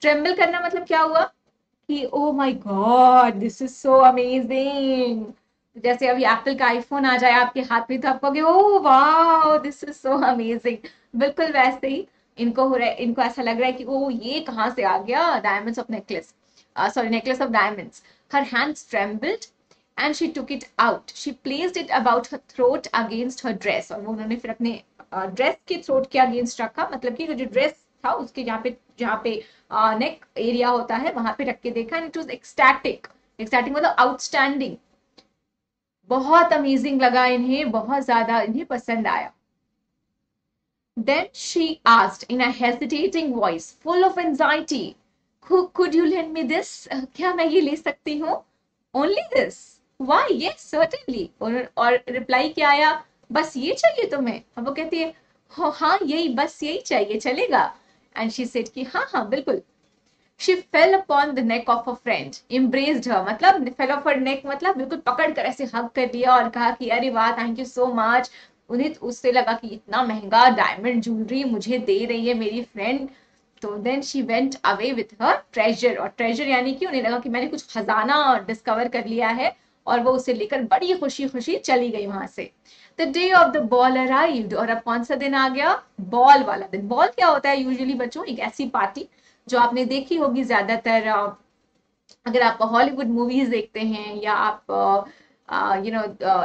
ट्रेम्बल करना? मतलब क्या हुआ कि oh my God, this is so amazing. जैसे अभी एप्पल का आईफोन आ जाए आपके हाथ में, तो आप कहोगे oh wow, this is so amazing. बिल्कुल वैसे ही इनको हो रहा है, इनको ऐसा लग रहा है कि ओ ये कहाँ से आ गया? Diamonds of necklace, necklace of diamonds. Her hands trembled and she took it out. She placed it about her throat against her dress. और वो उन्होंने फिर अपने ड्रेस के थ्रोट के अगेंस्ट रखा. मतलब कि जो ड्रेस था उसके जहाँ पे नेक एरिया होता है वहां पे रख के देखा. And it was ecstatic. Ecstatic मतलब आउटस्टैंडिंग. बहुत अमेजिंग लगा इन्हें, बहुत ज्यादा इन्हें पसंद आया. Then she asked in a hesitating voice, full of anxiety, "Could you lend me this? क्या मैं ये ले सकती हूँ? Only this? Why? Yes, certainly." और रिप्लाई क्या आया? बस ये चाहिए तुम्हें? अब वो कहती है हाँ यही, बस यही चाहिए, चलेगा? एंड शी सेड कि हाँ हाँ बिल्कुल. She fell upon the neck of a friend, embraced her. मतलब fell off her neck मतलब बिल्कुल पकड़ कर ऐसे हग कर लिया और कहा कि अरे वाह थैंक यू सो मच. उन्हें उससे लगा कि इतना महंगा डायमंड ज्वेलरी मुझे दे रही है मेरी फ्रेंड. तो then she went away with her treasure, और ट्रेजर यानी कि उन्हें लगा कि मैंने कुछ खजाना डिस्कवर कर लिया है, और वो उसे लेकर बड़ी खुशी खुशी चली गई वहां से. The day of the ball arrived, और अब कौन सा दिन आ गया? बॉल वाला दिन. बॉल क्या होता है यूजुअली बच्चों? एक ऐसी पार्टी जो आपने देखी होगी ज्यादातर, अगर आप हॉलीवुड मूवीज देखते हैं या आप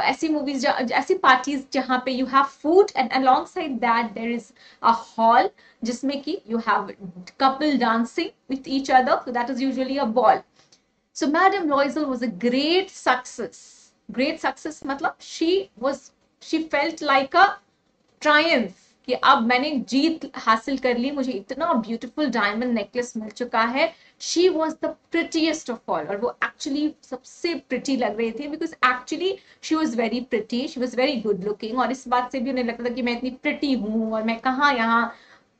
ऐसी मूवीज, ऐसी पार्टीज जहां पे you have food and alongside that there is a hall जिसमें कि you have couple dancing with each other, so that is usually a ball. So Madam Loisel was a great success. Great success मतलब she felt like a triumph कि अब मैंने जीत हासिल कर ली, मुझे इतना ब्यूटीफुल डायमंड नेकलेस मिल चुका है. She was the prettiest of all, और वो एक्चुअली सबसे प्रिटी लग रही थी, because actually she was very pretty, she was very good looking, और इस बात से भी उन्हें लगता था कि मैं इतनी प्रिटी हूँ और मैं कहाँ यहाँ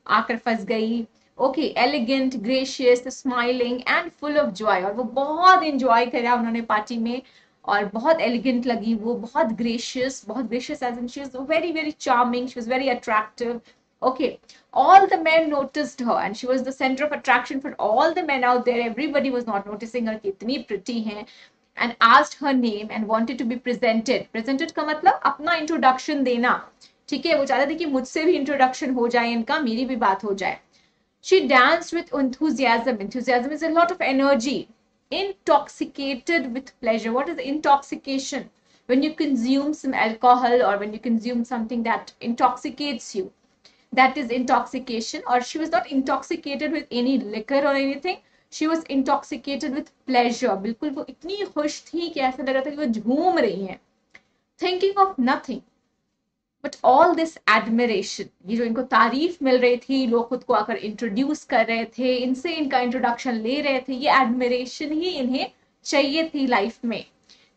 आकर फंस गई. Okay, elegant, gracious, smiling and full of joy, और वो बहुत इंजॉय करा उन्होंने पार्टी में, और बहुत एलिगेंट लगी वो, बहुत gracious as in she was very very charming, she was very attractive. Okay, all the men noticed her and she was the center of attraction for all the men out there. Everybody was not noticing her कि इतनी pretty है, and asked her name and wanted to be presented. Presented का मतलब अपना introduction देना. ठीक है, वो चाहते थे कि मुझसे भी introduction हो जाए इनका, मेरी भी बात हो जाए. She danced with enthusiasm. Enthusiasm is a lot of energy. Intoxicated with pleasure. What is intoxication? When you consume some alcohol or when you consume something that intoxicates you, that is intoxication. Or she was not intoxicated with any liquor or anything. She was intoxicated with pleasure. बिल्कुल वो इतनी खुश थी कि ऐसा लग रहा था कि वो झूम रही हैं. Thinking of nothing but all this admiration, ये जो इनको तारीफ मिल रही थी, लोग खुद को आकर इंट्रोड्यूस कर रहे थे, इनसे इनका इंट्रोडक्शन ले रहे थे, ये एडमिरेशन ही इन्हें चाहिए थी लाइफ में.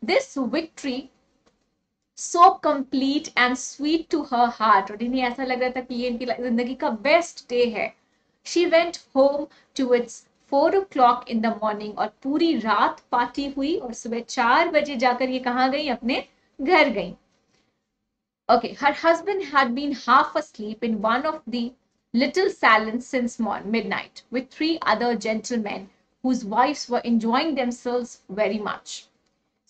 This victory so complete and sweet to her heart, और इन्हें ऐसा लग रहा था कि ये इनकी जिंदगी का बेस्ट डे है. She went home to it's 4 o'clock in the morning, और पूरी रात पार्टी हुई, और सुबह 4 बजे जाकर ये कहाँ गई? अपने घर गई. Okay, her husband had been half asleep in one of the little salons since midnight with 3 other gentlemen whose wives were enjoying themselves very much.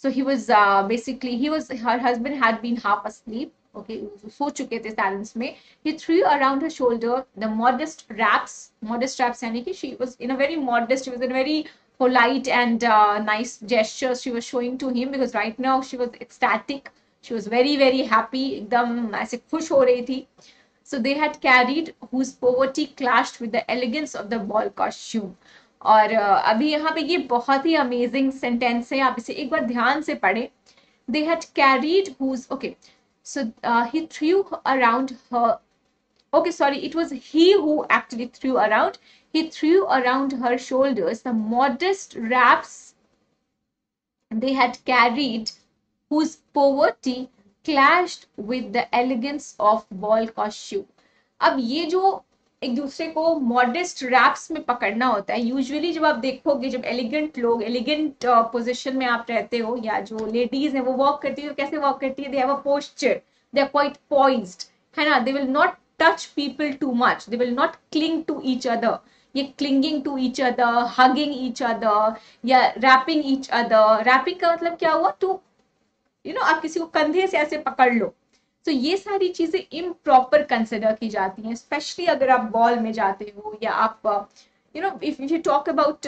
So he was her husband had been half asleep. Okay, सो चुके थे salons में. He threw around her shoulder the modest wraps यानी कि she was in a very modest, she was in a very polite and nice gestures she was showing to him, because right now she was ecstatic. She was very very happy, एकदम ऐसे खुश हो रही थी. So they had carried whose poverty clashed with the elegance of the ball costume. और अभी यहाँ पे ये बहुत ही अमेजिंग सेंटेंस है, आप इसे एक बार ध्यान से पढ़ें. They had carried whose, okay, so he threw around her, okay sorry, it was he who actually threw around, he threw around her shoulders the modest wraps they had carried whose poverty clashed with the elegance of ball costume. अब ये जो एक दूसरे को modest raps में पकड़ना होता है, यूजुअली जब आप देखोगे, जब एलिगेंट लोग, एलिगेंट पोजीशन में आप रहते हो, या जो लेडीज हैं वो वॉक करती है, तो कैसे वॉक करती है? They have a posture, they are quite poised, है ना. They will not touch people too much, they will not cling to each other. ये clinging to each other, hugging each other, या रैपिंग ईच अदर. रैपिंग का मतलब क्या हुआ? To आप किसी को कंधे से ऐसे पकड़ लो. तो ये सारी चीजें इम्प्रॉपर कंसिडर की जाती हैं, स्पेशली अगर आप बॉल में जाते हो, या आप if you talk about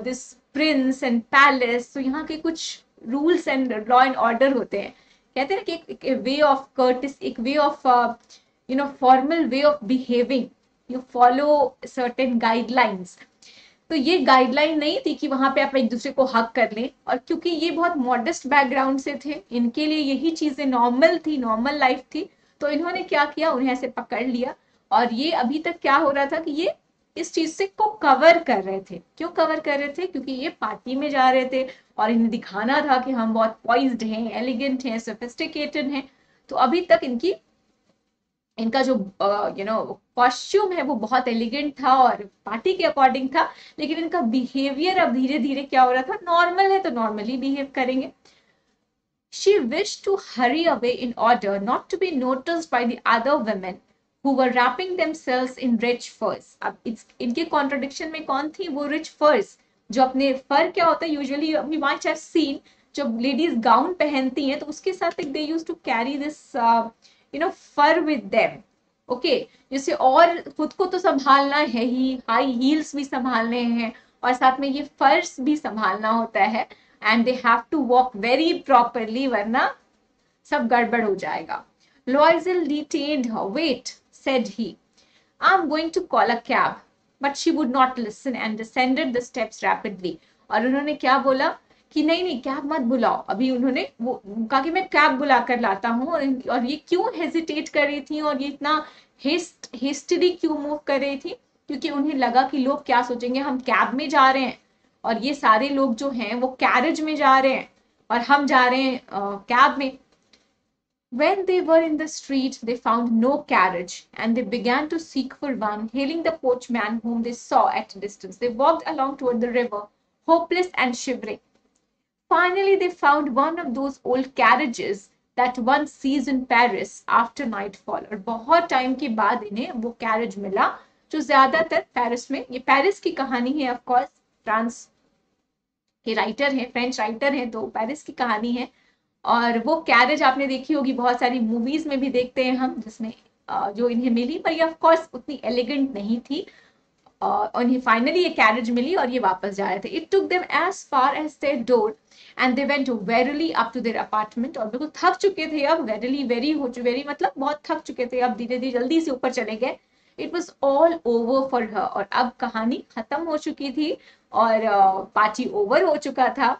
this Prince and palace, तो यहाँ के कुछ rules and law and order होते हैं. कहते हैं कि एक वे ऑफ कर्टिस, एक way of formal way of behaving, you follow certain guidelines. तो ये गाइडलाइन नहीं थी कि वहां पे आप एक दूसरे को हक कर लें, और क्योंकि ये बहुत मॉडेस्ट बैकग्राउंड से थे, इनके लिए यही चीजें नॉर्मल थी, नॉर्मल लाइफ थी. तो इन्होंने क्या किया? उन्हें ऐसे पकड़ लिया, और ये अभी तक क्या हो रहा था कि ये इस चीज से को कवर कर रहे थे. क्यों कवर कर रहे थे? क्योंकि ये पार्टी में जा रहे थे और इन्हें दिखाना था कि हम बहुत पॉइज्ड हैं, एलिगेंट हैं, सोफिस्टिकेटेड हैं. तो अभी तक इनकी इनका जो कॉस्ट्यूम है वो बहुत एलिगेंट था और पार्टी के अकॉर्डिंग था, लेकिन इनका बिहेवियर अब धीरे धीरे क्या हो रहा था, नॉर्मल है तो नॉर्मली बिहेव करेंगे. She wished to hurry away in order not to be noticed by the other women who were wrapping themselves in rich furs. अब इनके कॉन्ट्रडिक्शन में कौन थी, वो रिच फर्स, जो अपने फर क्या होता है usually we might have seen, जब लेडीज गाउन पहनती हैं तो उसके साथ they use to carry this fur with them. Okay, जैसे और खुद को तो संभालना है ही, हाई हील्स भी संभालने हैं और साथ में ये फर्स भी संभालना होता है, and they have to walk very properly वरना सब गड़बड़ हो जाएगा. Loisel detained her. Wait, said he. I'm going to call a cab. But she would not listen and descended the steps rapidly. और उन्होंने क्या बोला कि नहीं नहीं कैब मत बुलाओ. अभी उन्होंने वो कहा कि मैं कैब बुला कर लाता हूँ, और ये क्यों हेजिटेट कर रही थी और ये इतना हेस्टली क्यों मूव कर रही थी, क्योंकि उन्हें लगा कि लोग क्या सोचेंगे, हम कैब में जा रहे हैं और ये सारे लोग जो हैं वो कैरेज में जा रहे हैं और हम जा रहे हैं कैब में. When they were in the street, they found no carriage, and they began to seek for one, hailing the coachman whom they saw at a distance. They walked along toward the river, hopeless and shivering. Finally, they found one of those old carriages that one sees in Paris after nightfall. और बहुत time के बाद इन्हें वो carriage मिला जो ज्यादातर Paris में, ये पेरिस की कहानी है, ऑफ कोर्स फ्रांस के राइटर हैं, फ्रेंच राइटर हैं, तो पेरिस की कहानी है. और वो कैरेज आपने देखी होगी, बहुत सारी मूवीज में भी देखते हैं हम, जिसमें जो इन्हें मिली, पर ये ऑफ कोर्स उतनी एलिगेंट नहीं थी. और इन्हें फाइनली ये कैरेज मिली और ये वापस जा रहे थे. It took them as far as their door and they went wearily up to their apartment. और बिल्कुल थक चुके थे अब, वेरी मतलब बहुत थक चुके थे अब, धीरे धीरे जल्दी से ऊपर चले गए. It was all over for her. और अब कहानी खत्म हो चुकी थी और पार्टी ओवर हो चुका था.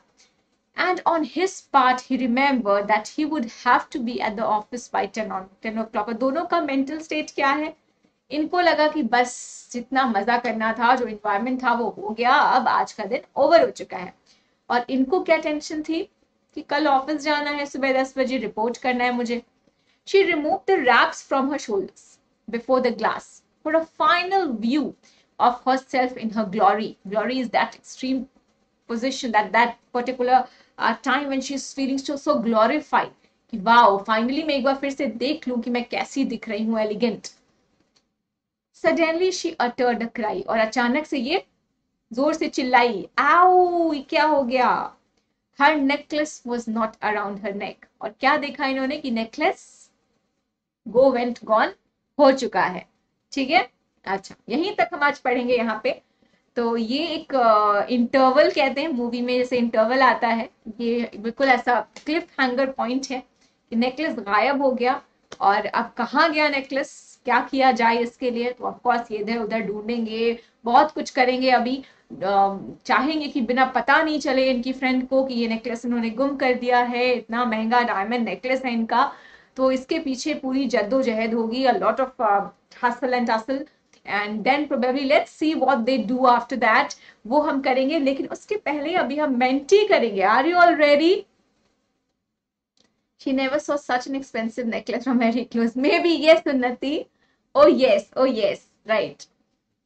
And on his part, he remembered that he would have to be at the office by 10 o'clock. और दोनों का mental state क्या है, इनको लगा कि बस जितना मजा करना था, जो environment था वो हो गया, अब आज का दिन ओवर हो चुका है. और इनको क्या टेंशन थी कि कल ऑफिस जाना है, सुबह 10 बजे रिपोर्ट करना है मुझे. She removed the wraps from her shoulders before the glass for a final view of herself in her glory. Glory is that extreme position, that particular time when she is feeling so glorified कि wow finally मैं एक बार फिर से देख लूं कि मैं कैसी दिख रही हूं, elegant. Suddenly she uttered a cry. और अचानक से ये जोर से चिल्लाई, आओ क्या हो गया. Her necklace was not around her neck. और क्या देखा इन्होंने कि नेकलेस went gone हो चुका है. ठीक है, अच्छा यहीं तक हम आज पढ़ेंगे यहाँ पे. तो ये एक इंटरवल कहते हैं मूवी में, जैसे इंटरवल आता है, ये बिल्कुल ऐसा क्लिफ हैंगर पॉइंट है कि नेकलेस गायब हो गया और अब कहाँ गया नेकलेस, क्या किया जाए इसके लिए. तो ऑफकोर्स ये इधर उधर ढूंढेंगे, बहुत कुछ करेंगे. अभी चाहेंगे कि बिना पता नहीं चले इनकी फ्रेंड को कि ये नेकलेस इन्होंने गुम कर दिया है, इतना महंगा डायमंड नेकलेस है इनका. तो इसके पीछे पूरी जद्दोजहद होगी, a lot of hustle and tussle, and then probably let's see what they do after that. वो हम करेंगे, लेकिन उसके पहले अभी हम मेंटी करेंगे. Are you all ready? She never saw such an expensive necklace from very close. Maybe yes, Unnati. Oh yes, right.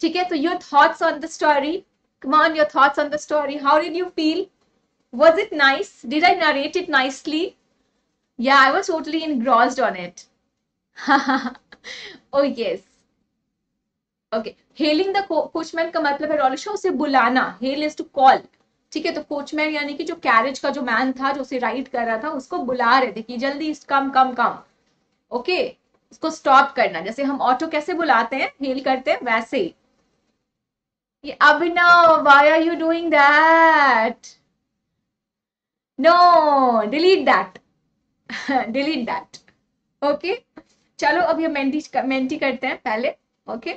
ठीक है, तो your thoughts on the story? Come on, your thoughts on the story. How did you feel? Was it nice? Did I narrate it nicely? Yeah, I was totally engrossed on it. Oh yes. Okay, hailing the coachman का मतलब है रोलिशा, उसे बुलाना. Hail is to call. ठीक है, तो coachman यानी कि जो कैरेज का जो मैन था, जो उसे राइड कर रहा था, उसको बुला रहे थे कि जल्दी कम. ओके, उसको स्टॉप करना. जैसे हम ऑटो कैसे बुलाते हैं, हेल करते हैं, वैसे ही. ये Abhinav, why are you doing that? No, delete that. Okay, चलो अभी हम मेंटी करते हैं पहले. Okay,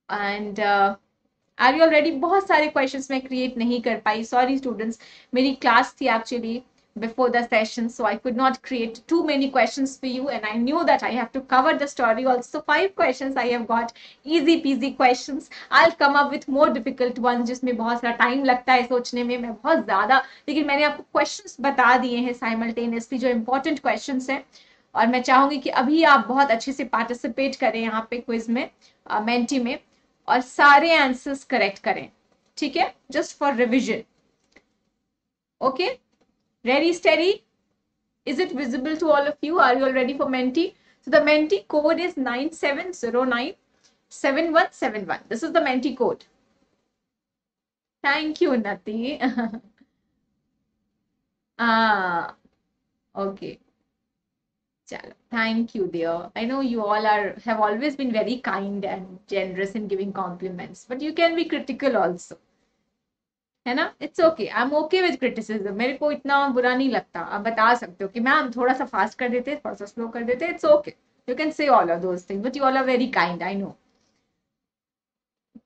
and are you already. बहुत सारे क्वेश्चंस मैं क्रिएट नहीं कर पाई, सॉरी स्टूडेंट्स, मेरी क्लास थी actually before the session, so I could not create too many questions for you, and I knew that I have to cover the story also. 5 questions I have got, easy peasy questions. I'll come up with more difficult ones जिसमें बहुत सारा time लगता है सोचने में, मैं बहुत ज्यादा, लेकिन मैंने आपको questions बता दिए हैं simultaneously जो important questions हैं. और मैं चाहूंगी कि अभी आप बहुत अच्छे से पार्टिसिपेट करें यहाँ पे क्विज में, मेंटी में, और सारे आंसर्स करेक्ट करें, ठीक है, just for revision. Okay, ready steady. Is it visible to all of you? Are you all ready for Menti? So the Menti code is 97097171. This is the Menti code. Thank you, Nati. Okay. Chalo. Thank you, dear. I know you all have always been very kind and generous in giving compliments, but you can be critical also. है ना? It's okay. I'm okay with criticism. मेरे को इतना बुरा नहीं लगता. आप बता सकते हो कि मैम थोड़ा सा फास्ट कर देते, थोड़ा सा स्लो कर देते. It's okay. You can say all of those things, but you all are very kind. I know.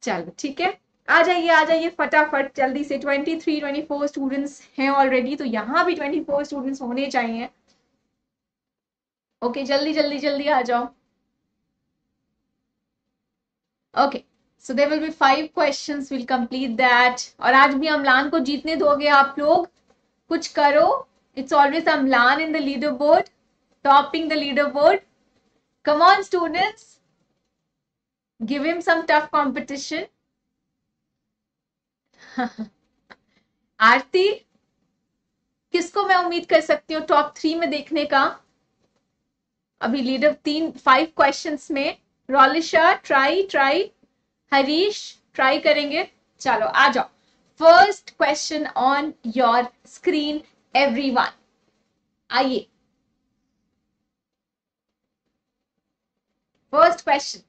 चलो ठीक है, आ जाइए फटाफट जल्दी से. 23-24 स्टूडेंट्स हैं ऑलरेडी, तो यहाँ भी 24 स्टूडेंट्स होने चाहिए. ओके, जल्दी आ जाओ. Okay, so there will be 5 questions. We'll complete that. और आज भी अम्लान को जीतने दोगे आप लोग? कुछ करो. It's always Amlan in the leaderboard, topping the leaderboard. Come on, students. Give him some tough competition. आरती, किसको मैं उम्मीद कर सकती हूँ टॉप 3 में देखने का? अभी लीडर 5 क्वेश्चंस में. रोलिशा ट्राई, हरीश ट्राई करेंगे. चलो आ जाओ. First question on your screen everyone. आइए, first question.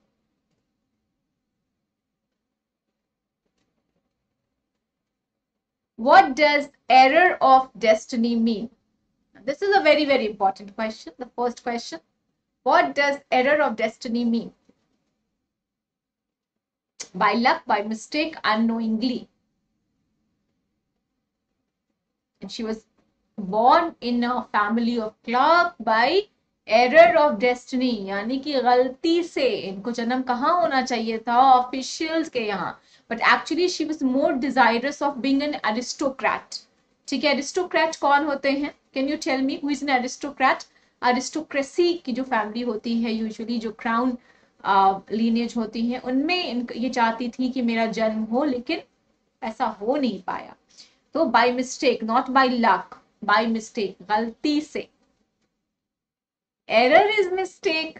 What does error of destiny mean? This is a very, very important question. The first question. What does error of destiny mean? By luck, by mistake, unknowingly. And she was born in a family of clerk by error of destiny. यानी कि गलती से इनको जन्म कहाँ होना चाहिए था? ऑफिशियल्स के यहाँ. But actually she was more desirous of being an aristocrat. ठीक है, aristocrat कौन होते हैं? Can you tell me who is an aristocrat? Aristocracy की जो फैमिली होती है, यूजुअली जो क्राउन लीनेज होती है, उनमें ये चाहती थी कि मेरा जन्म हो, लेकिन ऐसा हो नहीं पाया. तो by mistake, not by luck, by mistake, गलती से. Error is mistake.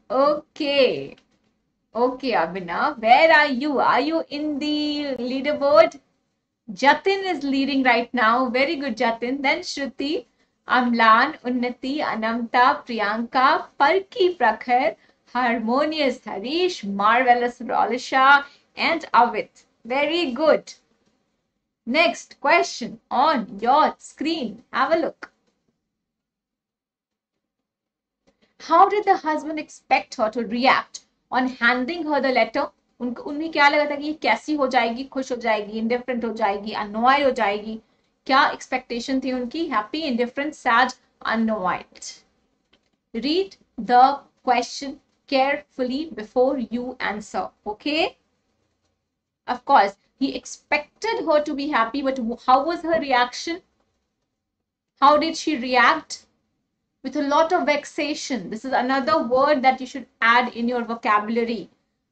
Okay. Okay, Abhinav, where are you? Are you in the leaderboard? Jatin is leading right now. Very good, Jatin. Then Shruti, Amlan, Unnati, Anamta, Priyanka, Parki Prakhar, Harmonious Harish, Marvelous Rolisha, and Avit. Very good. Next question on your screen. Have a look. How did the husband expect her to react on handing her the letter? उन्हें क्या लगा था कि ये कैसी हो जाएगी? खुश हो जाएगी, इंडिफरेंट हो जाएगी, अनोयड हो जाएगी? क्या एक्सपेक्टेशन थी उनकी? Happy, indifferent, sad, अनोयड. Read the question carefully before you answer. Okay? Of course, he expected her to be happy, but how was her reaction? How did she react? With a lot of vexation. This is another word that you should add in your vocabulary.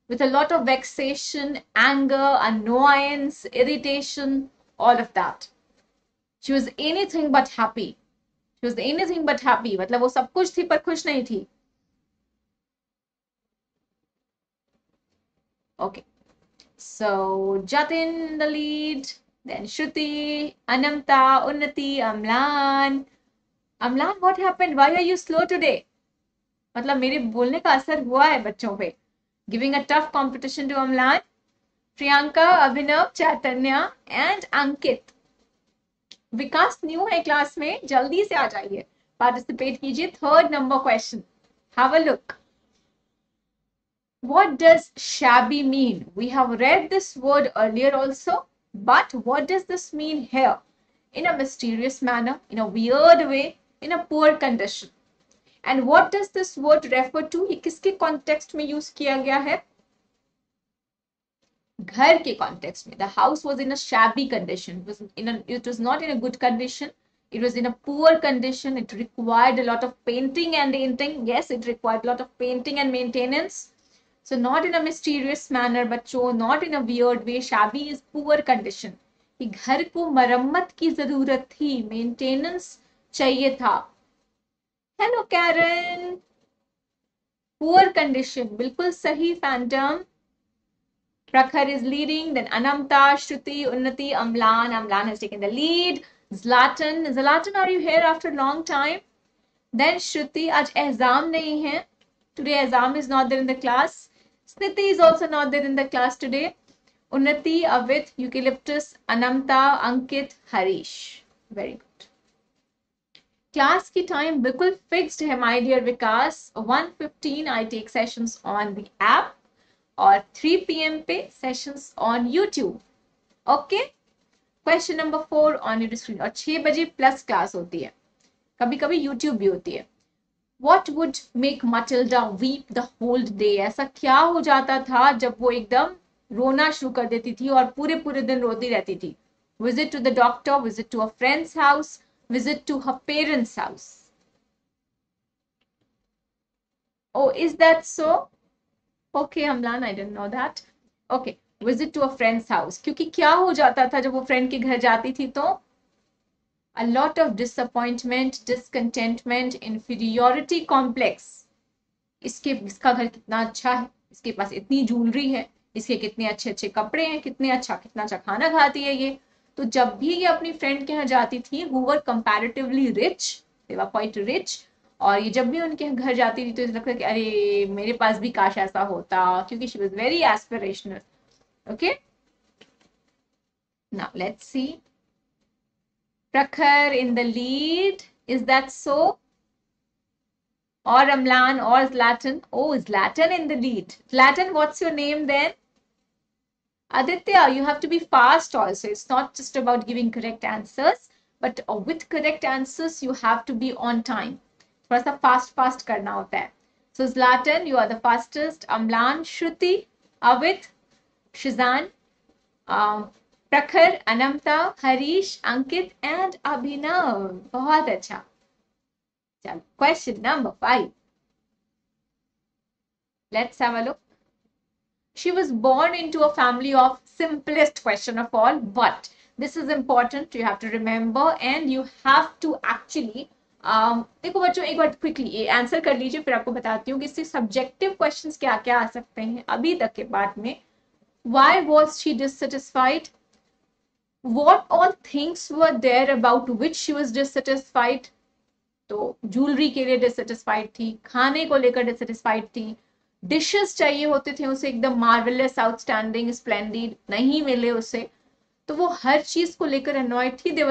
With a lot of vexation, anger, annoyance, irritation, all of that. She was anything but happy. She was anything but happy. मतलब वो सब कुछ थी पर खुश नहीं थी. Okay. So Jatin in the lead. Then Shruti, Anamta, Unnati, Amlan. Amlan, what happened? Why are you slow today? मतलब मेरे बोलने का असर हुआ है बच्चों पे. Giving a tough competition to Amlan, Priyanka, Abhinav, Chaitanya and Ankit. Vikas new है क्लास में, जल्दी से आ जाइए, पार्टिसिपेट कीजिए. Third number question. Have a look. What does shabby mean? We have read this word earlier also, but what does this mean here? In a mysterious manner, in a weird way, in a poor condition. And what does this word refer to? ये किसके context में use किया गया है? घर के context में, the house was in a shabby condition. It was not in a good condition. It was in a poor condition. It required a lot of painting and painting. Yes, it required a lot of painting and maintenance. So not in a mysterious manner, बच्चों, not in a weird way. Shabby is poor condition. कि घर को मरम्मत की जरूरत थी, maintenance चाहिए था. Hello Karen. पुअर कंडीशन, बिल्कुल सही Phantom. Prakhar is leading, then Anamta, Shruti, Unnati, Amlan has taken the lead. Zlatan, are you here after a long time? Then Shruti, आज एग्जाम नहीं है. Today exam is not there in the class. Sniti is also not there in the class today. Unnati, Avit, Eucalyptus, Anamta, Ankit, Harish. Very good. Class की time बिल्कुल fixed है my dear Vikas. 1:15 I take sessions on the app और 3 PM पे sessions on YouTube. Okay. Question number 4 on your screen. और 6 बजे plus class होती है, कभी कभी यूट्यूब भी होती है. What would make Matilda weep the whole day? ऐसा क्या हो जाता था जब वो एकदम रोना शुरू कर देती थी और पूरे पूरे दिन रोती रहती थी? Visit to the doctor, visit to a friend's house, visit to her parents' house. Oh, is that so? Okay, Amlan, I didn't know that. Okay, visit to a friend's house. क्योंकि क्या हो जाता था जब वो फ्रेंड के घर जाती थी तो a lot of disappointment, discontentment, inferiority complex. इसका घर कितना अच्छा है, इसके पास इतनी ज्वेलरी है, इसके कितने अच्छे अच्छे कपड़े हैं, कितना अच्छा खाना खाती है ये. तो जब भी ये अपनी फ्रेंड के यहाँ जाती थी, who were comparatively rich, they were quite rich, और ये जब भी उनके घर जाती थी तो ऐसा लगता कि अरे मेरे पास भी काश ऐसा होता, क्योंकि she was very aspirational. Okay, now let's see. Prakhar in the lead. Is that so? Or Amlan or Zlatan? Oh, Zlatan in the lead. Zlatan, what's your name then? Aditya, you have to be fast also. It's not just about giving correct answers, but with correct answers, you have to be on time. थोड़ा सा fast करना होता है. So Zlatan, you are the fastest. Amlan, Shruti, Avit, Shizan, Prakhar, Anamta, Harish, Ankit and Abhinav. बहुत अच्छा. चलो, question number 5. Let's have a look. She was born into a family of simplest question of all, but this is important. You have to remember and you have to actually देखो बच्चों, एक बार quickly ये answer कर लीजिए, फिर आपको बताती हूँ कि इससे सब्जेक्टिव क्वेश्चंस क्या क्या आ सकते हैं अभी तक के बाद में. Why was she dissatisfied? What all things were there about which she was dissatisfied? तो ज्वेलरी के लिए डिससेटिस्फाइड थी, खाने को लेकर डिससेटिस्फाइड थी, डिशेस चाहिए होते थे उसे एकदम मार्वेलस, आउटस्टैंडिंग, स्प्लेंडिड, नहीं मिले उसे, तो वो हर चीज को लेकर अनॉयड थी. there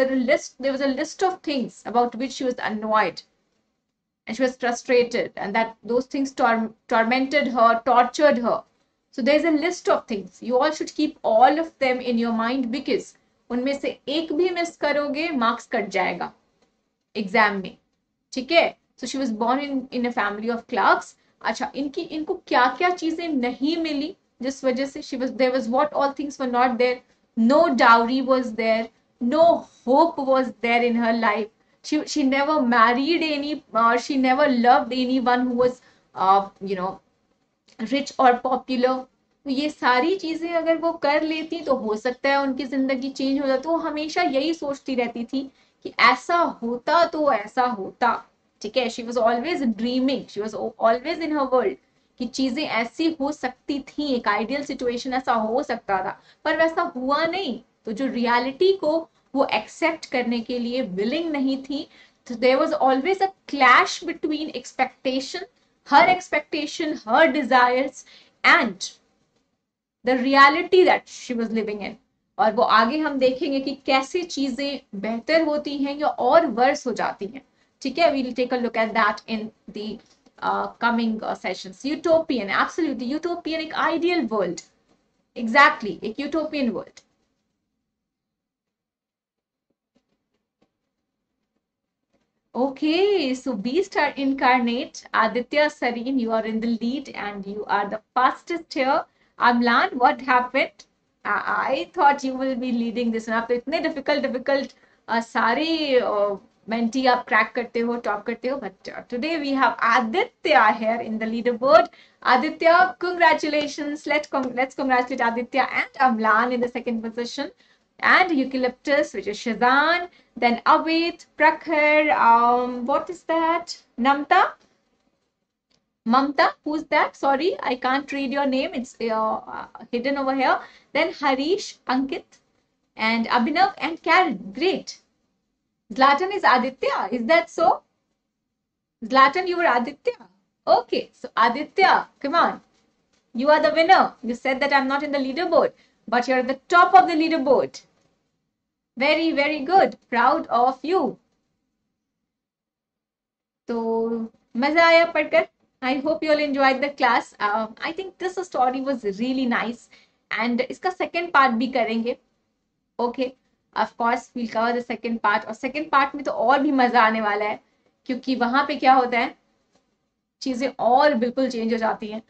was a list of things about which she was annoyed and she was frustrated, and that those things tormented her, tortured her. So there's a list of things. You all should keep all of them in your mind, because उनमें से एक भी miss करोगे marks cut जाएगा exam में. ठीक है. So she was born in a family of clerks. अच्छा, इनको क्या क्या चीजें नहीं मिली जिस वजह से there was what all things were not there. No dowry was there, no hope was there in her life. She never married any, she never loved anyone who was rich or popular. तो ये सारी चीजें अगर वो कर लेती तो हो सकता है उनकी जिंदगी चेंज हो जाती. तो वो हमेशा यही सोचती रहती थी कि ऐसा होता तो ऐसा होता. ठीक है. She was always dreaming, she was always in her world कि चीजें ऐसी हो सकती थी, एक आइडियल सिचुएशन ऐसा हो सकता था, पर वैसा हुआ नहीं. तो जो रियलिटी को वो एक्सेप्ट करने के लिए विलिंग नहीं थी. तो there was always a clash between expectation, her expectation, her desires and the reality that she was living in. और वो आगे हम देखेंगे कि कैसे चीजें बेहतर होती हैं या और वर्स हो जाती हैं. ठीक है. we'll take a look at that in the coming sessions. Utopian, absolutely utopian, एक ideal world. Exactly, एक utopian world. Okay, so Beast Incarnate, Aditya Sareen, you are in the lead and you are the fastest here. Amlan, what happened? I thought you will be leading this. आप तो इतने difficult सारे mentee आप crack करते हो, top करते हो. But today we have Aditya here in the leaderboard. Aditya, congratulations. Let's congratulate Aditya and Amlan in the second position. And Eucalyptus, which is Shazan. Then Avit, Prakhar, what is that? Namta? Mamta, who's that? Sorry, I can't read your name. It's hidden over here. Then Harish, Ankit, and Abhinav and Karen. Great. Zlatan is Aditya. Is that so? Zlatan, you were Aditya. Okay, so Aditya, come on. You are the winner. You said that I'm not in the leaderboard, but you're at the top of the leaderboard. Very, very good. Proud of you. So, मजा आया पढ़कर. I hope you all enjoyed the class. I think this story was really nice. And इसका second part भी करेंगे. Okay. Of course, we'll cover the second part. और second part में तो और भी मजा आने वाला है. क्योंकि वहां पे क्या होता है, चीजें और बिल्कुल चेंज हो जाती हैं.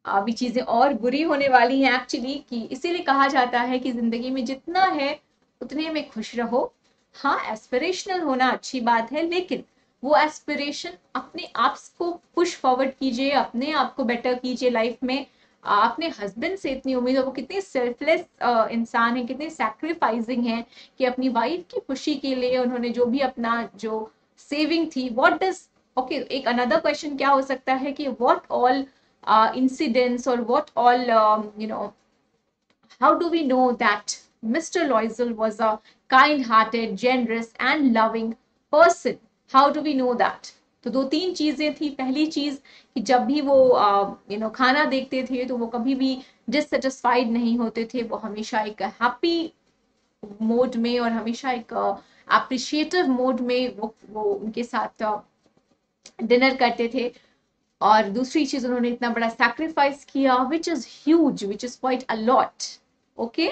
अभी चीजें और बुरी होने वाली हैं एक्चुअली. कि इसीलिए कहा जाता है कि जिंदगी में जितना है उतने में खुश रहो. हाँ, एस्पिरेशनल होना अच्छी बात है, लेकिन वो एस्पिरेशन अपने आप को पुश फॉरवर्ड कीजिए, अपने आप को बेटर कीजिए लाइफ में. अपने हस्बैंड से इतनी उम्मीद है, वो कितने सेल्फलेस इंसान है, कितने सैक्रिफाइसिंग है कि अपनी वाइफ की खुशी के लिए उन्होंने जो भी अपना जो सेविंग थी, व्हाट डज ओके. एक अनदर क्वेश्चन क्या हो सकता है कि what all incidents or what all how do we know that Mr. Loisel was a kind-hearted, generous and loving person? How do we know that? तो दो तीन चीजें थी. पहली चीज कि जब भी वो खाना देखते थे तो वो कभी भी डिससेटिस्फाइड नहीं होते थे. वो हमेशा एक हैप्पी मोड में और हमेशा एक अप्रिशिएटिव मोड में वो उनके साथ डिनर करते थे. और दूसरी चीज, उन्होंने इतना बड़ा सैक्रिफाइस किया, which is huge, which is quite a lot. Okay,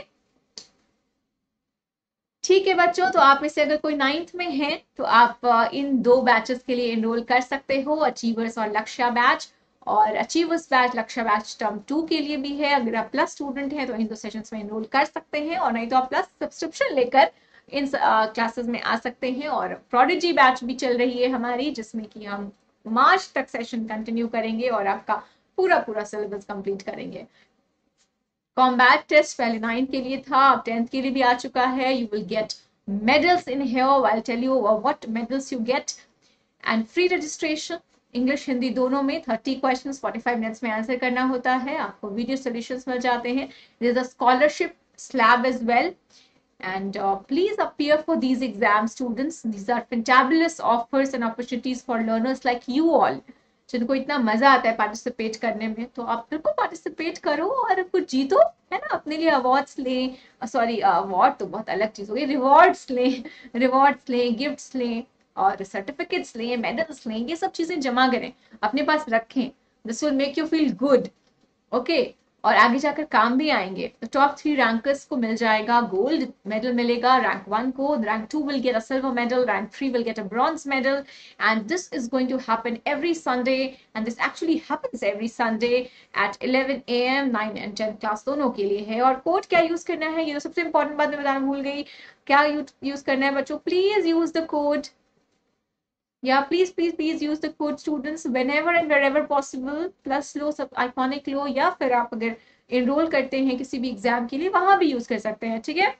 ठीक है बच्चों. तो आप में से अगर कोई 9th में है तो आप इन दो बैचेस के लिए एनरोल कर सकते हो, अचीवर्स और लक्ष्य बैच. और अचीवर्स बैच, लक्ष्य बैच टर्म 2 के लिए भी है. अगर आप प्लस स्टूडेंट हैं तो इन दो सेशंस में एनरोल कर सकते हैं, और नहीं तो आप प्लस सब्सक्रिप्शन लेकर इन क्लासेस में आ सकते हैं. और प्रोडिजी बैच भी चल रही है हमारी, जिसमें कि हम मार्च तक सेशन कंटिन्यू करेंगे और आपका पूरा सिलेबस कंप्लीट करेंगे. कॉम्बैट टेस्ट पहले 9th के लिए था, अब 10th के लिए भी आ चुका है. You will get medals in here. I tell you what medals you get. And free registration, English Hindi दोनों में. 30 क्वेश्चंस 45 मिनट्स में आंसर करना होता है. आपको वीडियो सॉल्यूशंस मिल जाते हैं. There is a scholarship slab as well. And please appear for these exams, students. These are fantabulous offers and opportunities for learners like you all, जिनको इतना मजा आता है पार्टिसिपेट करने में. तो आप बिल्कुल पार्टिसिपेट करो और कुछ जीतो, है ना. अपने लिए अवार्ड्स लें, सॉरी अवार्ड तो बहुत अलग चीज हो गई, रिवॉर्ड्स लें, गिफ्ट्स लें और सर्टिफिकेट्स लें, मेडल्स लें. ये सब चीजें जमा करें, अपने पास रखें. This will make you feel good. Okay, और आगे जाकर काम भी आएंगे. तो टॉप 3 रैंकर्स को मिल जाएगा गोल्ड मेडल मिलेगा. रैंक 1 को, rank 2 will get a silver medal, rank 3 will get a bronze medal. And this is going to happen every Sunday, and this actually happens every Sunday at 11 AM. 9 and 10 class दोनों के लिए है. और code क्या use करना है, ये तो सबसे इंपॉर्टेंट बात मैं बताना भूल गई. क्या यूज करना है बच्चों? Please use the code. Yeah, please use the code, students, whenever and wherever possible. Plus लो, सब आइकॉनिक लो, या फिर आप अगर एनरोल करते हैं किसी भी एग्जाम के लिए वहां भी यूज कर सकते हैं. ठीक है.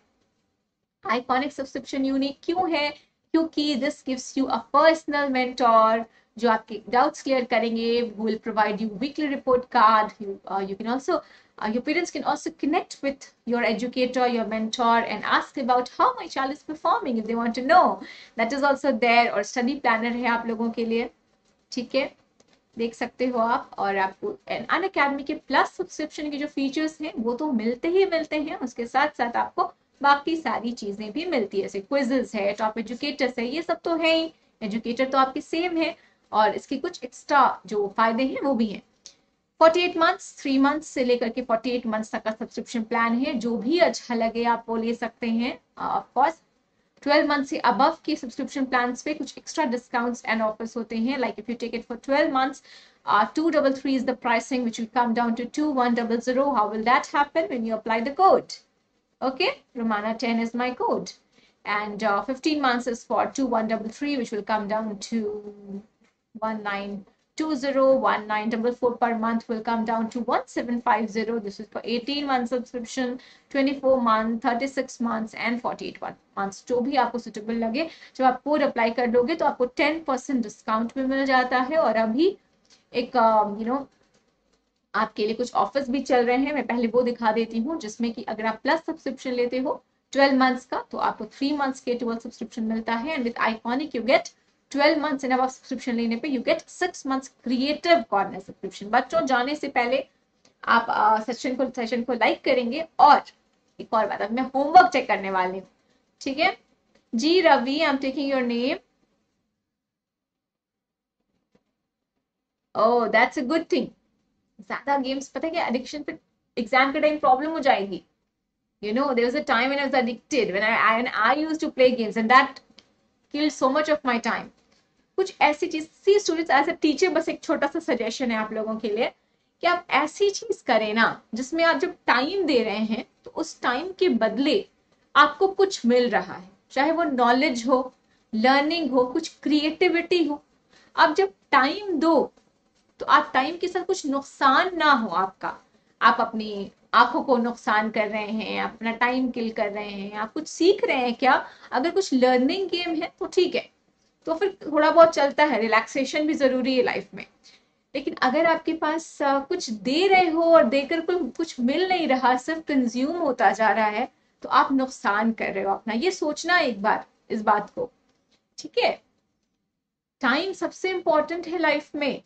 आइकॉनिक सब्सक्रिप्शन यूनिक क्यों है? क्योंकि this gives you a personal mentor जो आपके डाउट्स क्लियर करेंगे. Will provide you weekly report card. You can also your parents can also connect with your educator, your mentor, and ask about how my child is performing if they want to know. That is also there. और study planner है आप लोगों के लिए. ठीक है, देख सकते हो आप. और आपको अनअकैडमी के प्लस सब्सक्रिप्शन के जो फीचर्स हैं वो तो मिलते हैं. उसके साथ साथ आपको बाकी सारी चीजें भी मिलती है, जैसे क्विजेस है, टॉप एजुकेटर्स है, ये सब तो है ही. एजुकेटर तो आपके सेम है, और इसके कुछ एक्स्ट्रा जो फायदे हैं वो भी हैं. 48 मंथ्स, 3 मंथ्स से लेकर के 48 मंथ्स तक का सब्सक्रिप्शन प्लान है. जो भी अच्छा लगे आप वो ले सकते हैं. ऑफ कोर्स 12 मंथ से अबव के सब्सक्रिप्शन प्लान्स पे कुछ एक्स्ट्रा डिस्काउंट्स एंड ऑफर्स होते हैं. Like if you take it for 12 months, 233 is the pricing, which will come down to 2100. How will that happen? When you apply the code. Okay, Rumana 10 is my code. And 15 months is for 2133, which will come down to 1920. 1944 per month will come down to 1750. This is for 18 month subscription, 24 month, 36 months and 48 months. जो भी आपको suitable लगे, जब आप code apply कर दोगे तो आपको 10% डिस्काउंट भी मिल जाता है। और अभी एक आपके लिए कुछ ऑफर्स भी चल रहे हैं, मैं पहले वो दिखा देती हूँ, जिसमें कि अगर आप प्लस सब्सक्रिप्शन लेते हो 12 मंथ्स का तो आपको 3 मंथ्स के 12 सब्सक्रिप्शन मिलता है। And with iconic you get 12 months and अब सब्सक्रिप्शन लेने पे you get 6 months creative corner subscription. बच्चों, जाने से पहले आप सेशन को लाइक करेंगे। और एक और बात, अब मैं होमवर्क चेक करने वाली हूँ, ठीक है जी। Ravi, I am taking your name. Oh, that's a good thing. ज्यादा गेम्स, पता है क्या, एडिक्शन पे एग्जाम के टाइम प्रॉब्लम हो जाएगी। You know, there was a time when I was addicted, when I used to play games, and that killed so much of my time. कुछ ऐसी चीज, सी स्टूडेंट्स, एज अ टीचर बस एक छोटा सा सजेशन है आप लोगों के लिए कि आप ऐसी चीज करें ना जिसमें आप जब टाइम दे रहे हैं तो उस टाइम के बदले आपको कुछ मिल रहा है, चाहे वो नॉलेज हो, लर्निंग हो, कुछ क्रिएटिविटी हो। आप जब टाइम दो तो आप टाइम के साथ कुछ नुकसान ना हो आपका, आप अपनी आंखों को नुकसान कर रहे हैं, अपना टाइम किल कर रहे हैं, आप कुछ सीख रहे हैं क्या? अगर कुछ लर्निंग गेम है तो ठीक है, तो फिर थोड़ा बहुत चलता है, रिलैक्सेशन भी जरूरी है लाइफ में। लेकिन अगर आपके पास कुछ दे रहे हो और देकर कुछ मिल नहीं रहा, सिर्फ कंज्यूम होता जा रहा है, तो आप नुकसान कर रहे हो अपना। ये सोचना एक बार इस बात को, ठीक है। टाइम सबसे इंपॉर्टेंट है लाइफ में,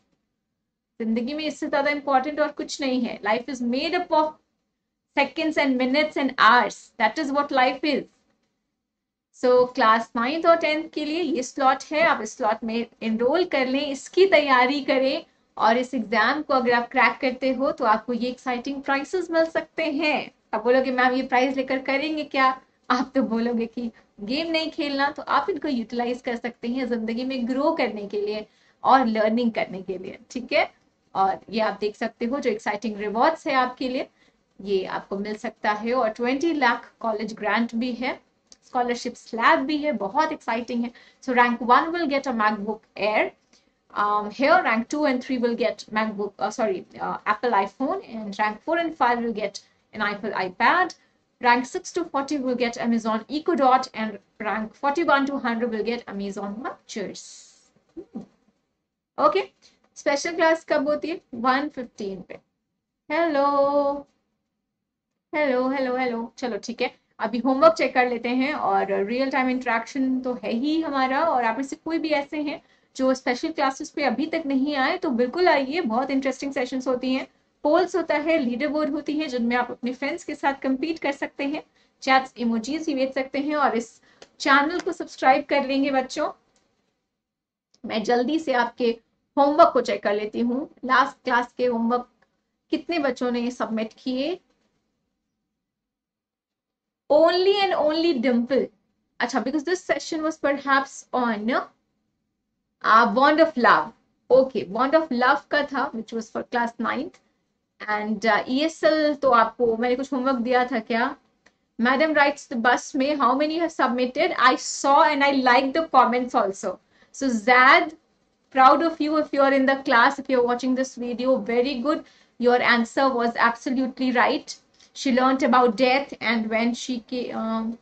जिंदगी में इससे ज्यादा इंपॉर्टेंट और कुछ नहीं है। Life is made up of seconds and minutes and hours. That is what life is. So class 9th और 10th के लिए ये स्लॉट है, आप इस स्लॉट में एनरोल कर लें, इसकी तैयारी करें। और इस एग्जाम को अगर आप क्रैक करते हो तो आपको ये एक्साइटिंग प्राइसेस मिल सकते हैं। आप बोलोगे मैम ये प्राइस लेकर करेंगे क्या? आप तो बोलोगे कि गेम नहीं खेलना, तो आप इनको यूटिलाइज कर सकते हैं जिंदगी में ग्रो करने के लिए और लर्निंग करने के लिए, ठीक है। और ये आप देख सकते हो जो एक्साइटिंग रिवॉर्ड्स है आपके लिए, ये आपको मिल सकता है। और 20 लाख कॉलेज ग्रांट भी है, स्कॉलरशिप स्लैब भी है, बहुत एक्साइटिंग है। सो rank 1 will get a MacBook air, here rank 2 and 3 will get MacBook, Apple iPhone, and rank 4 and 5 will get an Apple iPad. Rank 6 to 40 will get Amazon Echo Dot, and rank 41 to 100 will get Amazon Pictures. Okay, special class कब होती है? 1:15 पे। Hello hello hello hello, चलो ठीक है, अभी homework check कर लेते हैं। और रियल टाइम इंटरेक्शन तो है ही हमारा, और आप में से कोई भी ऐसे हैं जो स्पेशल क्लासेस पे अभी तक नहीं आए तो बिल्कुल आइए, बहुत इंटरेस्टिंग सेशंस होती हैं, पोल्स होता है, लीडर बोर्ड होती है जिनमें आप अपने फ्रेंड्स के साथ compete कर सकते हैं, चैट्स इमोजीज भी भेज सकते हैं। और इस चैनल को सब्सक्राइब कर लेंगे बच्चों। मैं जल्दी से आपके होमवर्क को चेक कर लेती हूँ, लास्ट क्लास के होमवर्क कितने बच्चों ने सबमिट किए। Only and only Dimple. अच्छा, because this session was perhaps on Bond of Love. Okay, Bond of Love का था, which was for class 9th. And ESL तो आपको मैंने कुछ होमवर्क दिया था क्या? Madam writes the bus में how many have submitted? I saw and I liked the comments also. So Zad, proud of you if you're in the class, if you're watching this video, very good. Your answer was absolutely right. She learned about death, and when she came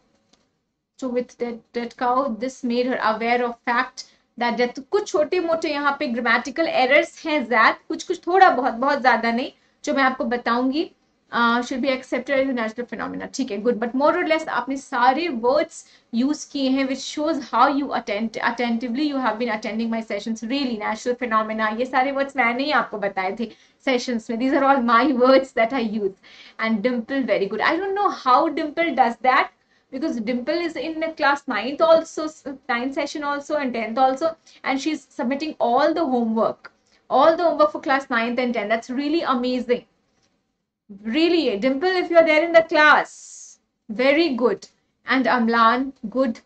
to with that cow, this made her aware of fact that death. कुछ छोटे मोटे यहाँ पे grammatical errors हैं ज़्यादा, कुछ थोड़ा बहुत, बहुत ज्यादा नहीं, जो मैं आपको बताऊंगी। should be accepted as a natural phenomena, ठीक है, गुड। बट मोर और लेस आपने सारे वर्ड्स यूज किए हैं, which shows how you attentively you have been attending my sessions. Really, natural phenomena, ये सारे वर्ड्स मैंने ही आपको बताए थे sessions में. These are all my words that I use. And Dimple, very good. I don't know how Dimple does that, because Dimple is in class 9th also, 9th session also, and 10th also, and she's submitting all the homework for class 9th and 10th. That's really amazing. Really, Dimple, if you're there in the class, very good. And Amlan, good.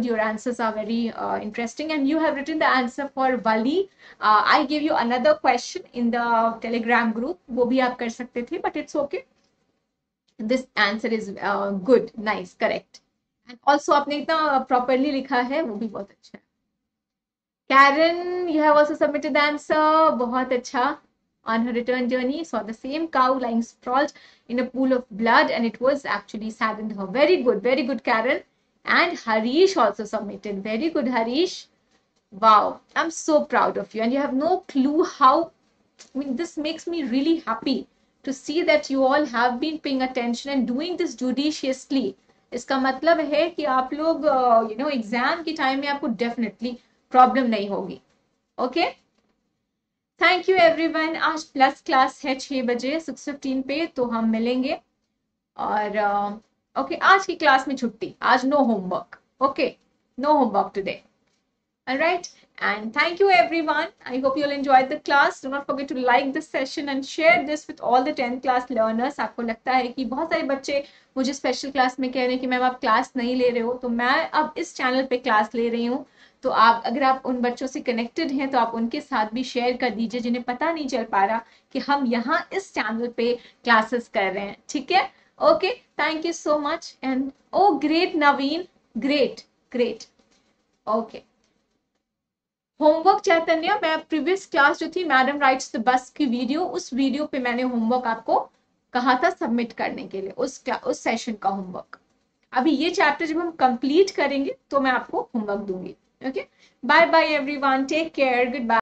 Your answers are very interesting. And you have written the answer for Vali. I gave you another question in the Telegram group. वो भी आप कर सकते थे, but it's okay. This answer is good, nice, correct. And also आपने इतना properly लिखा है, वो भी बहुत अच्छा है। Karen, you have also submitted the answer. बहुत अच्छा. On her return journey, saw the same cow lying sprawled in a pool of blood, and it was actually saddened her. Very good, Karen. And Harish also submitted. Very good, Harish. Wow, I'm so proud of you, and you have no clue how. I mean, this makes me really happy to see that you all have been paying attention and doing this judiciously. इसका मतलब है कि आप लोग exam के time में आपको definitely problem नहीं होगी। Okay, thank you everyone. आज प्लस क्लास है 6 बजे 6:15 पे, तो हम मिलेंगे। और ओके, आज की क्लास में छुट्टी, आज no homework. Okay, no homework today. Alright, and thank you everyone. I hope you'll enjoy the class. Do not forget to like this session and share this with all the 10th class learners. आपको लगता है कि बहुत सारे बच्चे मुझे special class में कह रहे हैं कि मैम आप क्लास नहीं ले रहे हो, तो मैं अब इस चैनल पे क्लास ले रही हूँ। तो आप अगर आप उन बच्चों से कनेक्टेड हैं तो आप उनके साथ भी शेयर कर दीजिए जिन्हें पता नहीं चल पा रहा कि हम यहाँ इस चैनल पे क्लासेस कर रहे हैं। ठीक है, okay, thank you so much. And oh great Naveen, great. Okay, homework Chaitanya, मैं प्रीवियस क्लास जो थी मैडम राइट्स द बस की वीडियो, उस वीडियो पे मैंने होमवर्क आपको कहा था सबमिट करने के लिए, उस सेशन का होमवर्क। अभी ये चैप्टर जब हम कंप्लीट करेंगे तो मैं आपको होमवर्क दूंगी। Okay, bye bye everyone, take care, good bye.